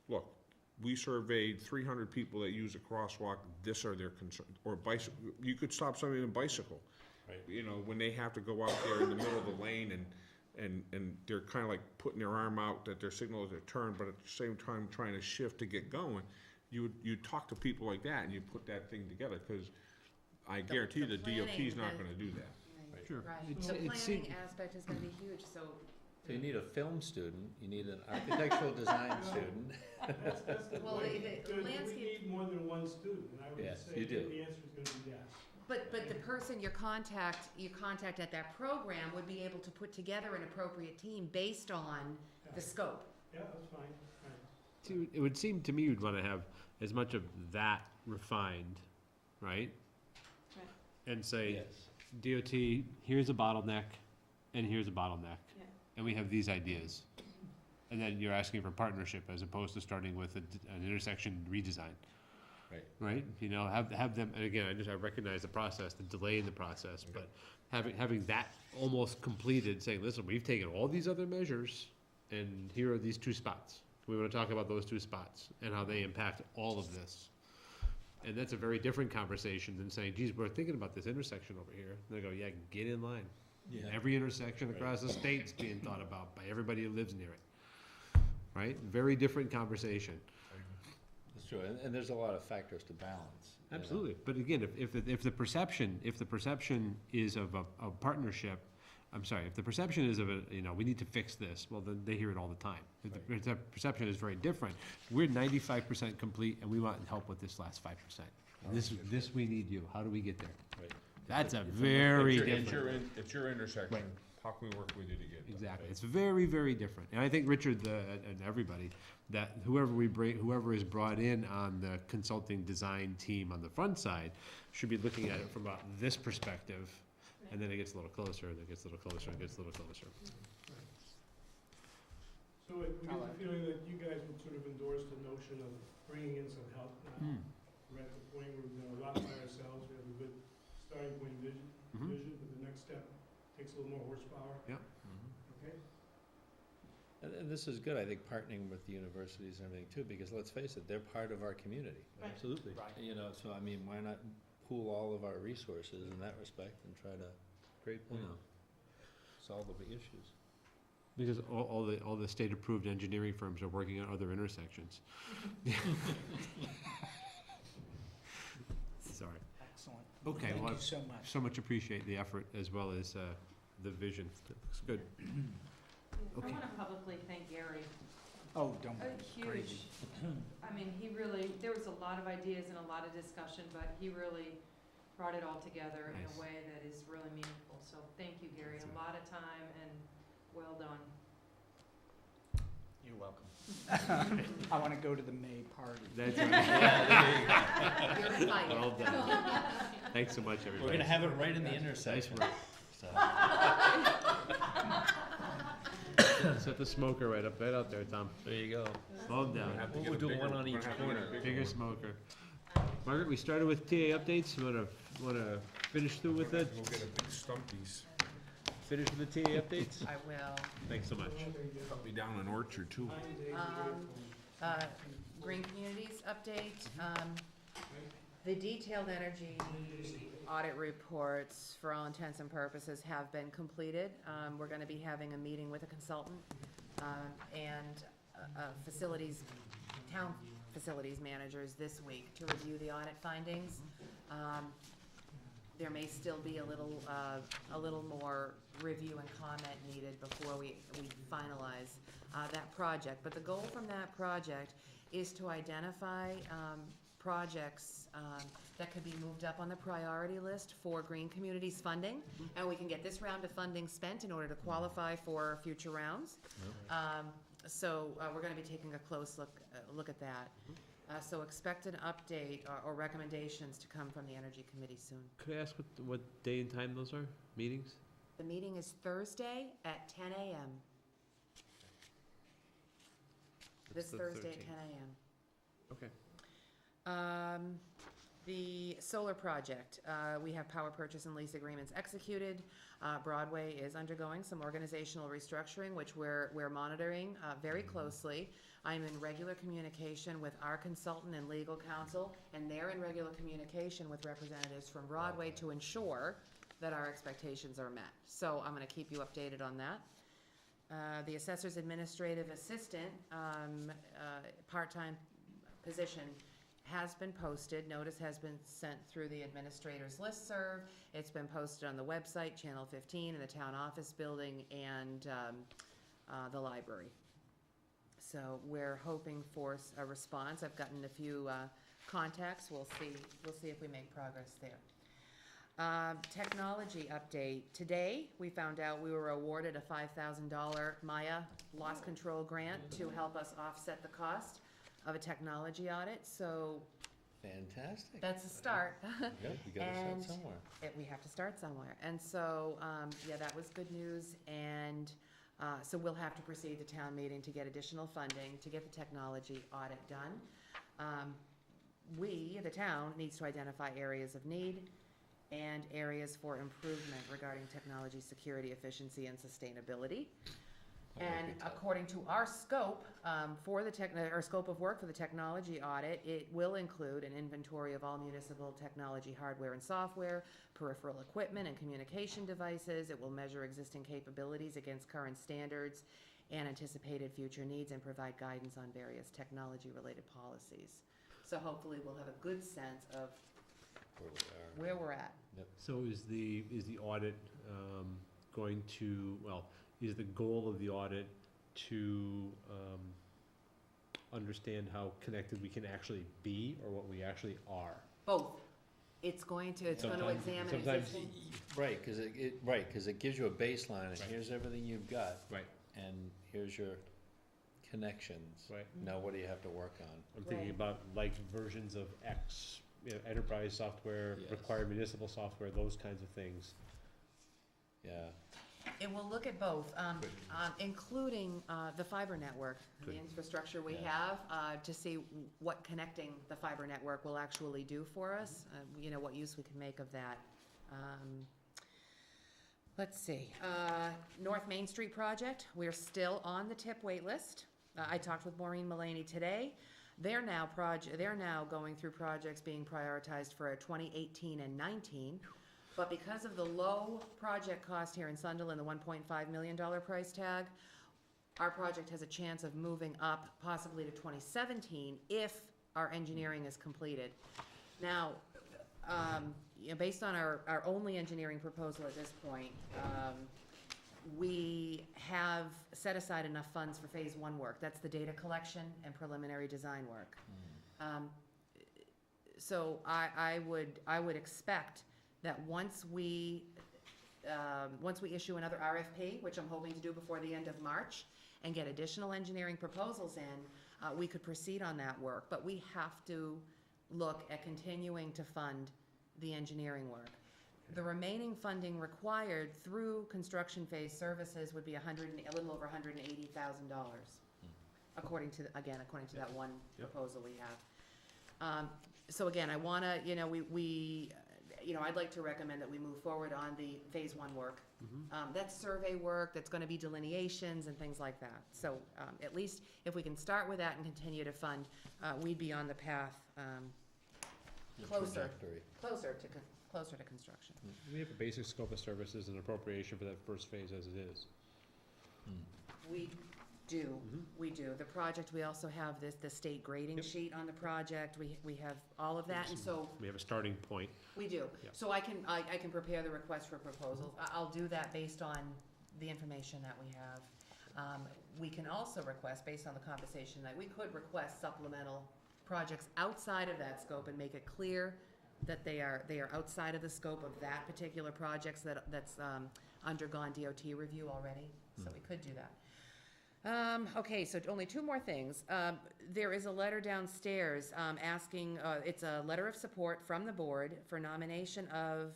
look, we surveyed 300 people that use a crosswalk, this are their concerns, or bicycle, you could stop somebody in a bicycle. Right. When they have to go out there in the middle of the lane and they're kind of like putting their arm out that their signal is a turn, but at the same time trying to shift to get going, you talk to people like that and you put that thing together, because I guarantee the the DOT's not planning, gonna do that. Sure. Right, It's- the it's- planning aspect is gonna be huge, so. So you need a film student, you need an architectural design student. That's the Well, point. the Do we landscape- need more than one student? And I would Yes, say you do. that the answer is gonna be yes. But the person your contact at that program would be able to put together an appropriate team based on the scope. Yeah, that's fine, right. See, it would seem to me you'd wanna have as much of that refined, right? Right. And say, Yes. DOT, here's a bottleneck, and here's a bottleneck. Yeah. And we have these ideas. And then you're asking for partnership as opposed to starting with an intersection redesign. Right. Right? Have them, and again, I recognize the process, the delay in the process, but having that almost completed, saying, listen, we've taken all these other measures, and here are these two spots. We wanna talk about those two spots and how they impact all of this. And that's a very different conversation than saying, geez, we're thinking about this intersection over here. And they go, yeah, get in line. Yeah. Every intersection across the state's being thought about by everybody who lives near it. Right? Very different conversation. That's true, and there's a lot of factors to balance. you know. Absolutely. But again, if the perception is of a partnership, if the perception is of we need to fix this, well, then they hear it all the time. If the perception is very different, we're 95% complete and we want help with this last 5%. This we need you. How do we get there? Right. That's a very It's different. it's your intersection, Right. how can we work with you to get there? Exactly. It's very, very different. And I think Richard, and everybody, that whoever is brought in on the consulting design team on the front side should be looking at it from about this perspective. And then it gets a little closer, and it gets a little closer, and it gets a little closer. So we get the feeling that you guys would sort of endorse the notion of bringing in some help, not we're at the point where we've done a lot by ourselves, we have a good starting point vision, Mhm. but the next step takes a little more horsepower, okay? And this is good, I think, partnering with the universities and everything too, because let's face it, they're part of our community. Right. Absolutely. You know, so I mean, why not pool all of our resources in that respect and try to, Great you point. know, solve the big issues? Because all the state-approved engineering firms are working on other intersections. Sorry. Excellent. Okay, Thank well, you so much. so much appreciate the effort as well as the vision. It looks good. I Okay. want to publicly thank Gary. Oh, don't A be crazy. huge, I mean, he really, there was a lot of ideas and a lot of discussion, but he really brought it all together in Nice. a way that is really meaningful. So thank you, Gary. That's A lot of time and well done. You're welcome. I want to go to the May party. That's right. You're invited. Well done. Thanks so much, everybody. We're gonna have it right in the Nice intersection. work. So, Set the smoker right out there, Tom. there you go. Slow him down. We'll do one on each corner. Bigger smoker. Margaret, we started with TA updates. You wanna finish through with it? We'll get a big stumpies. Finish with the TA updates? I will. Thanks so much. Cut me down an orchard too. Green Communities update, the detailed energy audit reports, for all intents and purposes, have been completed. We're gonna be having a meeting with a consultant, and town facilities managers this week to review the audit findings. There may still be a little more review and comment needed before we finalize that project. But the goal from that project is to identify projects that could be moved up on the priority list for Green Communities funding, and we can get this round of funding spent in order to qualify for future rounds. So we're gonna be taking a close look at that. So expect an update or recommendations to come from the Energy Committee soon. Could I ask what day and time those are, meetings? The meeting is Thursday at 10 a.m. That's This the Thursday at 13th. 10 Okay. a.m. The solar project, we have power purchase and lease agreements executed. Broadway is undergoing some organizational restructuring, which we're monitoring very closely. I'm in regular communication with our consultant and legal counsel, and they're in regular communication with representatives from Broadway to ensure that our expectations are met. So I'm gonna keep you updated on that. The assessor's administrative assistant, part-time position has been posted. Notice has been sent through the administrator's listserv. It's been posted on the website, Channel 15, in the town office building, and the library. So we're hoping for a response. I've gotten a few contacts. We'll see if we make progress there. Technology update. Today, we found out we were awarded a $5,000 Maya loss control grant to help us offset the cost of a technology audit. So Fantastic. that's a start. Yep, we gotta And- start somewhere. We have to start somewhere. And so, yeah, that was good news. And so we'll have to proceed to town meeting to get additional funding to get the technology audit done. We, the town, needs to identify areas of need and areas for improvement regarding technology security, efficiency, and sustainability. That might And be tough. according to our scope, our scope of work for the technology audit, it will include an inventory of all municipal technology hardware and software, peripheral equipment and communication devices. It will measure existing capabilities against current standards and anticipated future needs, and provide guidance on various technology-related policies. So hopefully we'll have a good sense of Where we are. where we're at. So is the audit going to, is the goal of the audit to understand how connected we can actually be, or what we actually are? Both. It's going to examine sometimes- existing. Right, cause it gives you a baseline, and here's everything you've got, Right, and here's your connections. right. Now what do you have to work on? I'm thinking Right. about like versions of X, enterprise software, Yes. required municipal software, those kinds of things. Yeah. It will look at both, Good. including the fiber network, the Good. infrastructure we Yeah. have, to see what connecting the fiber network will actually do for us, you know, what use we can make of that. Let's see, North Main Street project, we're still on the TIP wait list. I talked with Maureen Mullaney today. They're now going through projects being prioritized for 2018 and 19. But because of the low project cost here in Sunderland, the $1.5 million price tag, our project has a chance of moving up possibly to 2017 if our engineering is completed. Now, you know, based on our only engineering proposal at this point, we have set aside enough funds for phase one work. That's the data collection and preliminary design work. So I would expect that once we issue another RFP, which I'm hoping to do before the end of March, and get additional engineering proposals in, we could proceed on that work. But we have to look at continuing to fund the engineering work. The remaining funding required through construction phase services would be a little over $180,000, according to that one Yep. proposal we have. So again, I wanna, you know, I'd like to recommend that we move forward on the phase one work. That's survey work, that's gonna be delineations and things like that. So, at least if we can start with that and continue to fund, we'd be on the path, closer to construction. We have a basic scope of services and appropriation for that first phase as it is. We do, Mhm. we do. The project, we also have the state grading Yep. sheet on the project. We have all of that, and so We have a starting point. we do. Yep. So I can prepare the request for proposals. I'll do that based on the information that we have. We can also request, based on the conversation, that we could request supplemental projects outside of that scope and make it clear that they are outside of the scope of that particular projects that's undergone DOT review already. So we could do that. Okay, so only two more things. There is a letter downstairs asking, it's a letter of support from the board for nomination of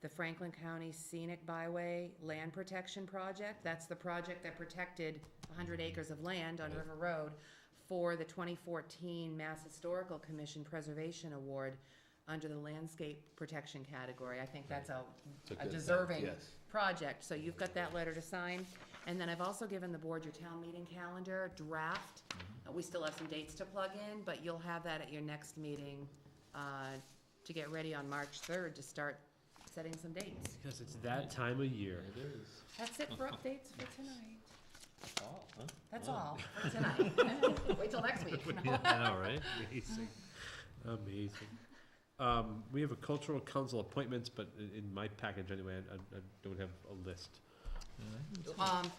the Franklin County Scenic Byway Land Protection Project. That's the project that protected 100 acres of land on River Road for the 2014 Mass Historical Commission Preservation Award under the landscape protection category. I think that's a good thing, deserving yes. project. So you've got that letter to sign. And then I've also given the board your town meeting calendar draft. We still have some dates to plug in, but you'll have that at your next meeting to get ready on March 3rd to start setting some dates. Because it's that time of year. It is. That's it for updates for tonight. Oh, huh? That's Oh. all for tonight. Wait till next week. Yeah, I know, right? Amazing. Amazing. We have a cultural council appointments, but in my package anyway, I don't have a list.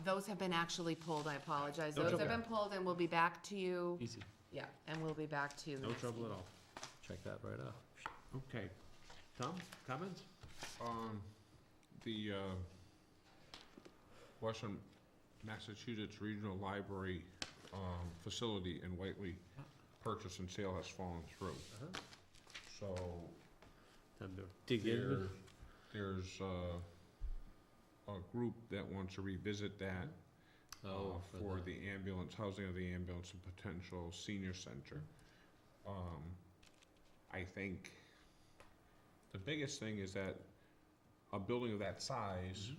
Those have been actually pulled, I apologize. No Those have trouble. been pulled and we'll be back to you. Easy. Yeah, and we'll be back to you. No next trouble at meeting. all. Check that right off. Okay. Tom, comments? The Western Massachusetts Regional Library facility in Whately, purchase and sale has fallen through. So Time to dig in. there's a group that wants to revisit that for the ambulance, housing of the ambulance and potential senior center. I think the biggest thing is that a building of that size,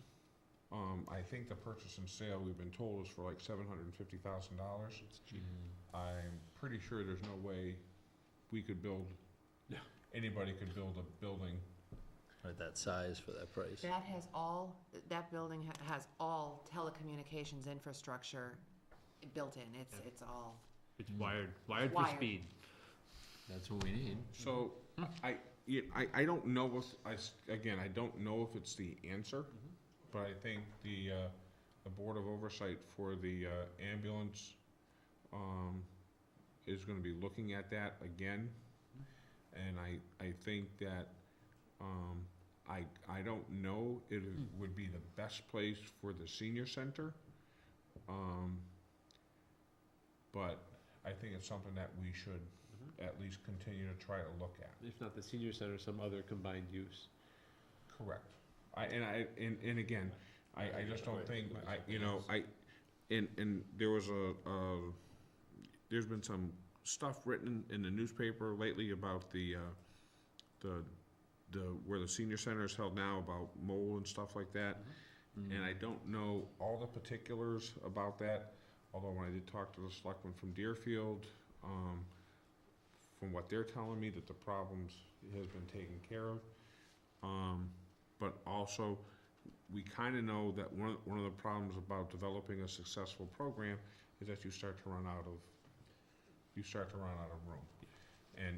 I think the purchase and sale we've been told is for like $750,000. It's cheap. I'm pretty sure there's no way we could build, No. anybody could build a building. Right, that size for that price. That building has all telecommunications infrastructure built in. It's all, It's wired for Wired. speed. That's what we need. So I don't know I don't know if it's the answer, but I think the Board of Oversight for the ambulance is gonna be looking at that again. And I think that I don't know if it would be the best place for the senior center. But I think it's something that we should at least continue to try to look at. If not the senior center, some other combined use. Correct. And again, I just don't think, and there was there's been some stuff written in the newspaper lately about the where the senior center is held now, about mold and stuff like that. And I don't know all the particulars about that, although when I did talk to the selectman from Deerfield, from what they're telling me, that the problems has been taken care of. But also, we kinda know that one of the problems about developing a successful program is that you start to run out of room.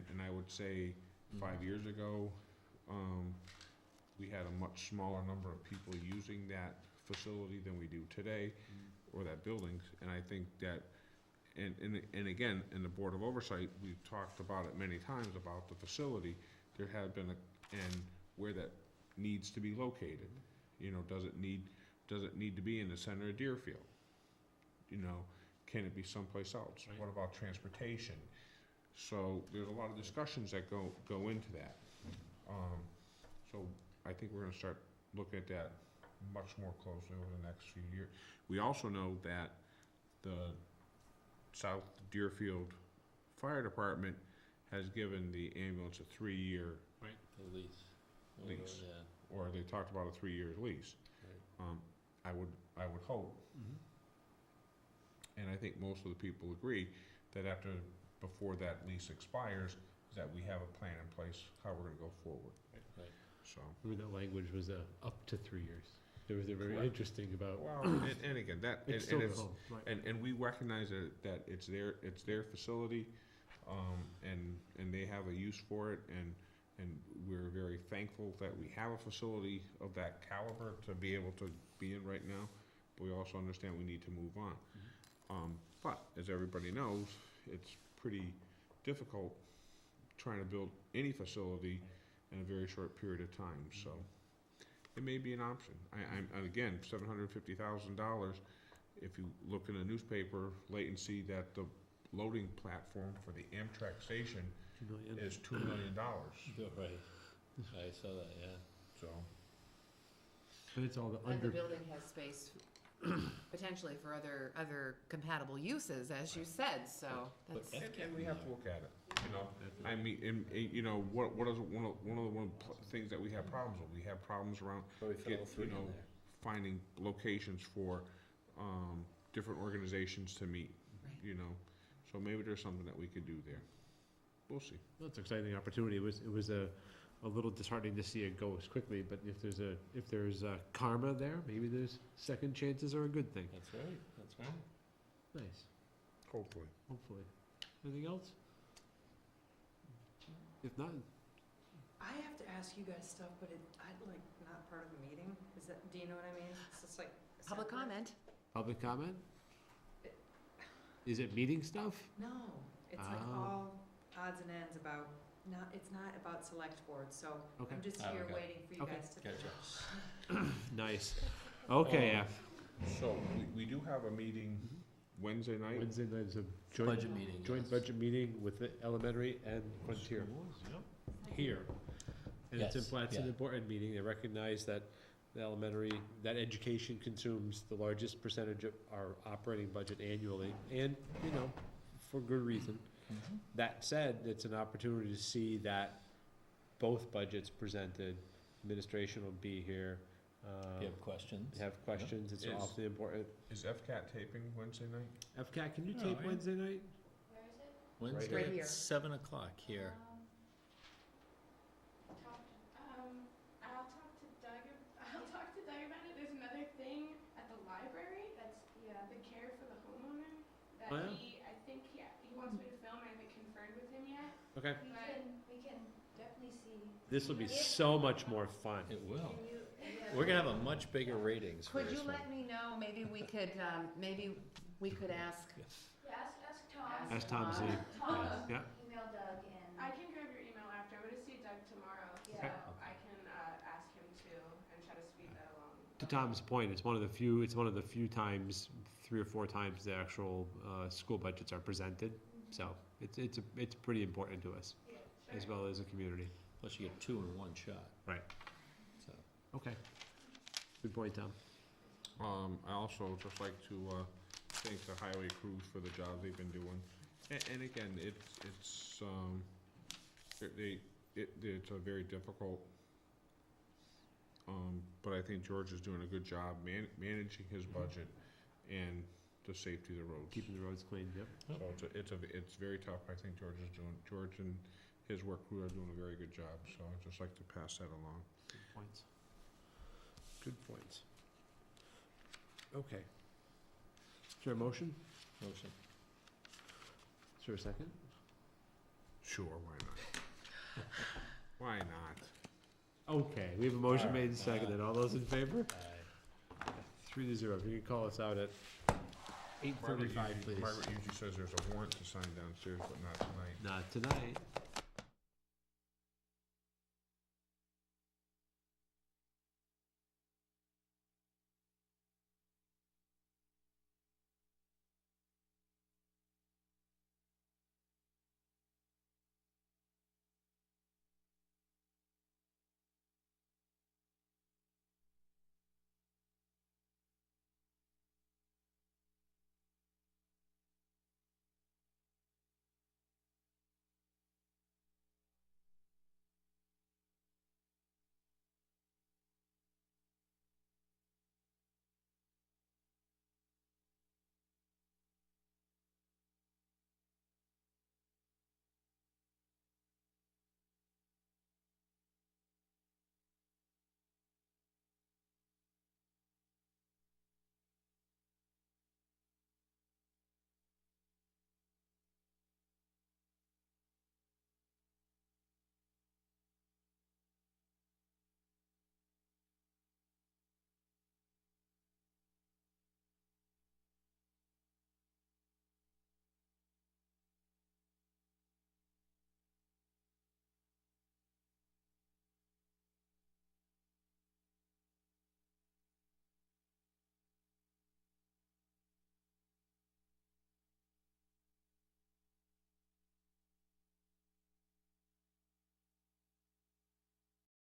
And I would say 5 years ago, we had a much smaller number of people using that facility than we do today, or that buildings, and I think that, and again, in the Board of Oversight, we've talked about it many times about the facility. There have been and where that needs to be located. Does it need to be in the center of Deerfield? Can it be someplace else? Right. What about transportation? So there's a lot of discussions that go into that. So I think we're gonna start looking at that much more closely over the next few years. We also know that the South Deerfield Fire Department has given the ambulance a 3-year Lease. lease. Yeah. Or they talked about a 3-year lease. I would hope, and I think most of the people agree, that before that lease expires, that we have a plan in place how we're gonna go forward. Right. So. Remember that language was up to 3 years. There was a very Correct. interesting about, Well, and again, that, it's and still at it's, home, right. and we recognize that it's their facility, and they have a use for it, and we're very thankful that we have a facility of that caliber to be able to be in right now, but we also understand we need to move on. But, as everybody knows, it's pretty difficult trying to build any facility in a very short period of time, so it may be an option. I'm again, $750,000, if you look in the newspaper late and see that the loading platform for the Amtrak station 2 million. is $2 million, Right. I saw that, yeah. so. But it's all the And the under, building has space potentially for other compatible uses, as you said, so But that's, And we have to look at it, I mean, what is one of the things that we have problems with? We have problems around Probably fit all Get, three you in know, there. finding locations for, different organizations to meet, right. So maybe there's something that we could do there. We'll see. well, it's an exciting opportunity. It was a little disheartening to see it go as quickly, but if there's karma there, maybe there's second chances are a good thing. That's right. Nice, Hopefully. hopefully. Anything else? If not, I have to ask you guys stuff, but I'd like not part of a meeting. Do you know what I mean? It's just like. Public separate. comment? public comment? Is it meeting stuff? No, it's like Oh. all odds and ends about, it's not about select board, so Okay. I'm just Oh, here okay. waiting for you Okay. guys to Gotcha. finish. Nice. Okay, F. So, we do have a meeting Wednesday night. Wednesday night is a joint, Budget meeting. joint yes. budget meeting with the elementary and Frontier Schools, yep. here. And it's in Yes, Platt's an yeah. important meeting. They recognize that the elementary, that education consumes the largest percentage of our operating budget annually, and, for good reason. Mhm. That said, it's an opportunity to see that both budgets presented, administration will be here, If you have questions. have questions, it's Is- awfully important. Is FCAT taping Wednesday night? FCAT, can you Oh, tape yeah. Wednesday night? Wednesday Right at here. 7:00 here. I'll talk to Doug about it. There's another thing at the library that's the care for the homeowner that Oh, yeah? I think he wants me to film. I haven't conferred with him yet. Okay. We can definitely see. This will be so much more fun. It will. We're gonna have a much bigger ratings for Could this you one. let me know, maybe we could ask, Ask Tom. Ask Tom Z. Tom, Yeah. email Doug and. I can grab your email after. I'm gonna see Doug tomorrow, so Okay. I can ask him to and try to speed that along. To Tom's point, it's one of the few times, 3 or 4 times the actual school budgets are presented. So it's pretty important to us, Yeah, as sure. well as a community. Plus you get 2 in one shot. Right. So, Okay. Good point, Tom. I also just like to, thank the highway crews for the job they've been doing. And again, it's a very difficult, but I think George is doing a good job managing his budget and the safety of the roads. Keeping the roads clean, yep. So it's very tough. I think George and his work crew are doing a very good job, so I'd just like to pass that along. Good points. Good points. Okay. Is there a motion? Motion. Is there a second? Sure, why not? Why not? Okay, we have a motion Alright, made and seconded. All those in favor? Aye. 3-0. If you could call us out at 8:35, please. Margaret usually says there's a warrant to sign downstairs, but not tonight. Not tonight.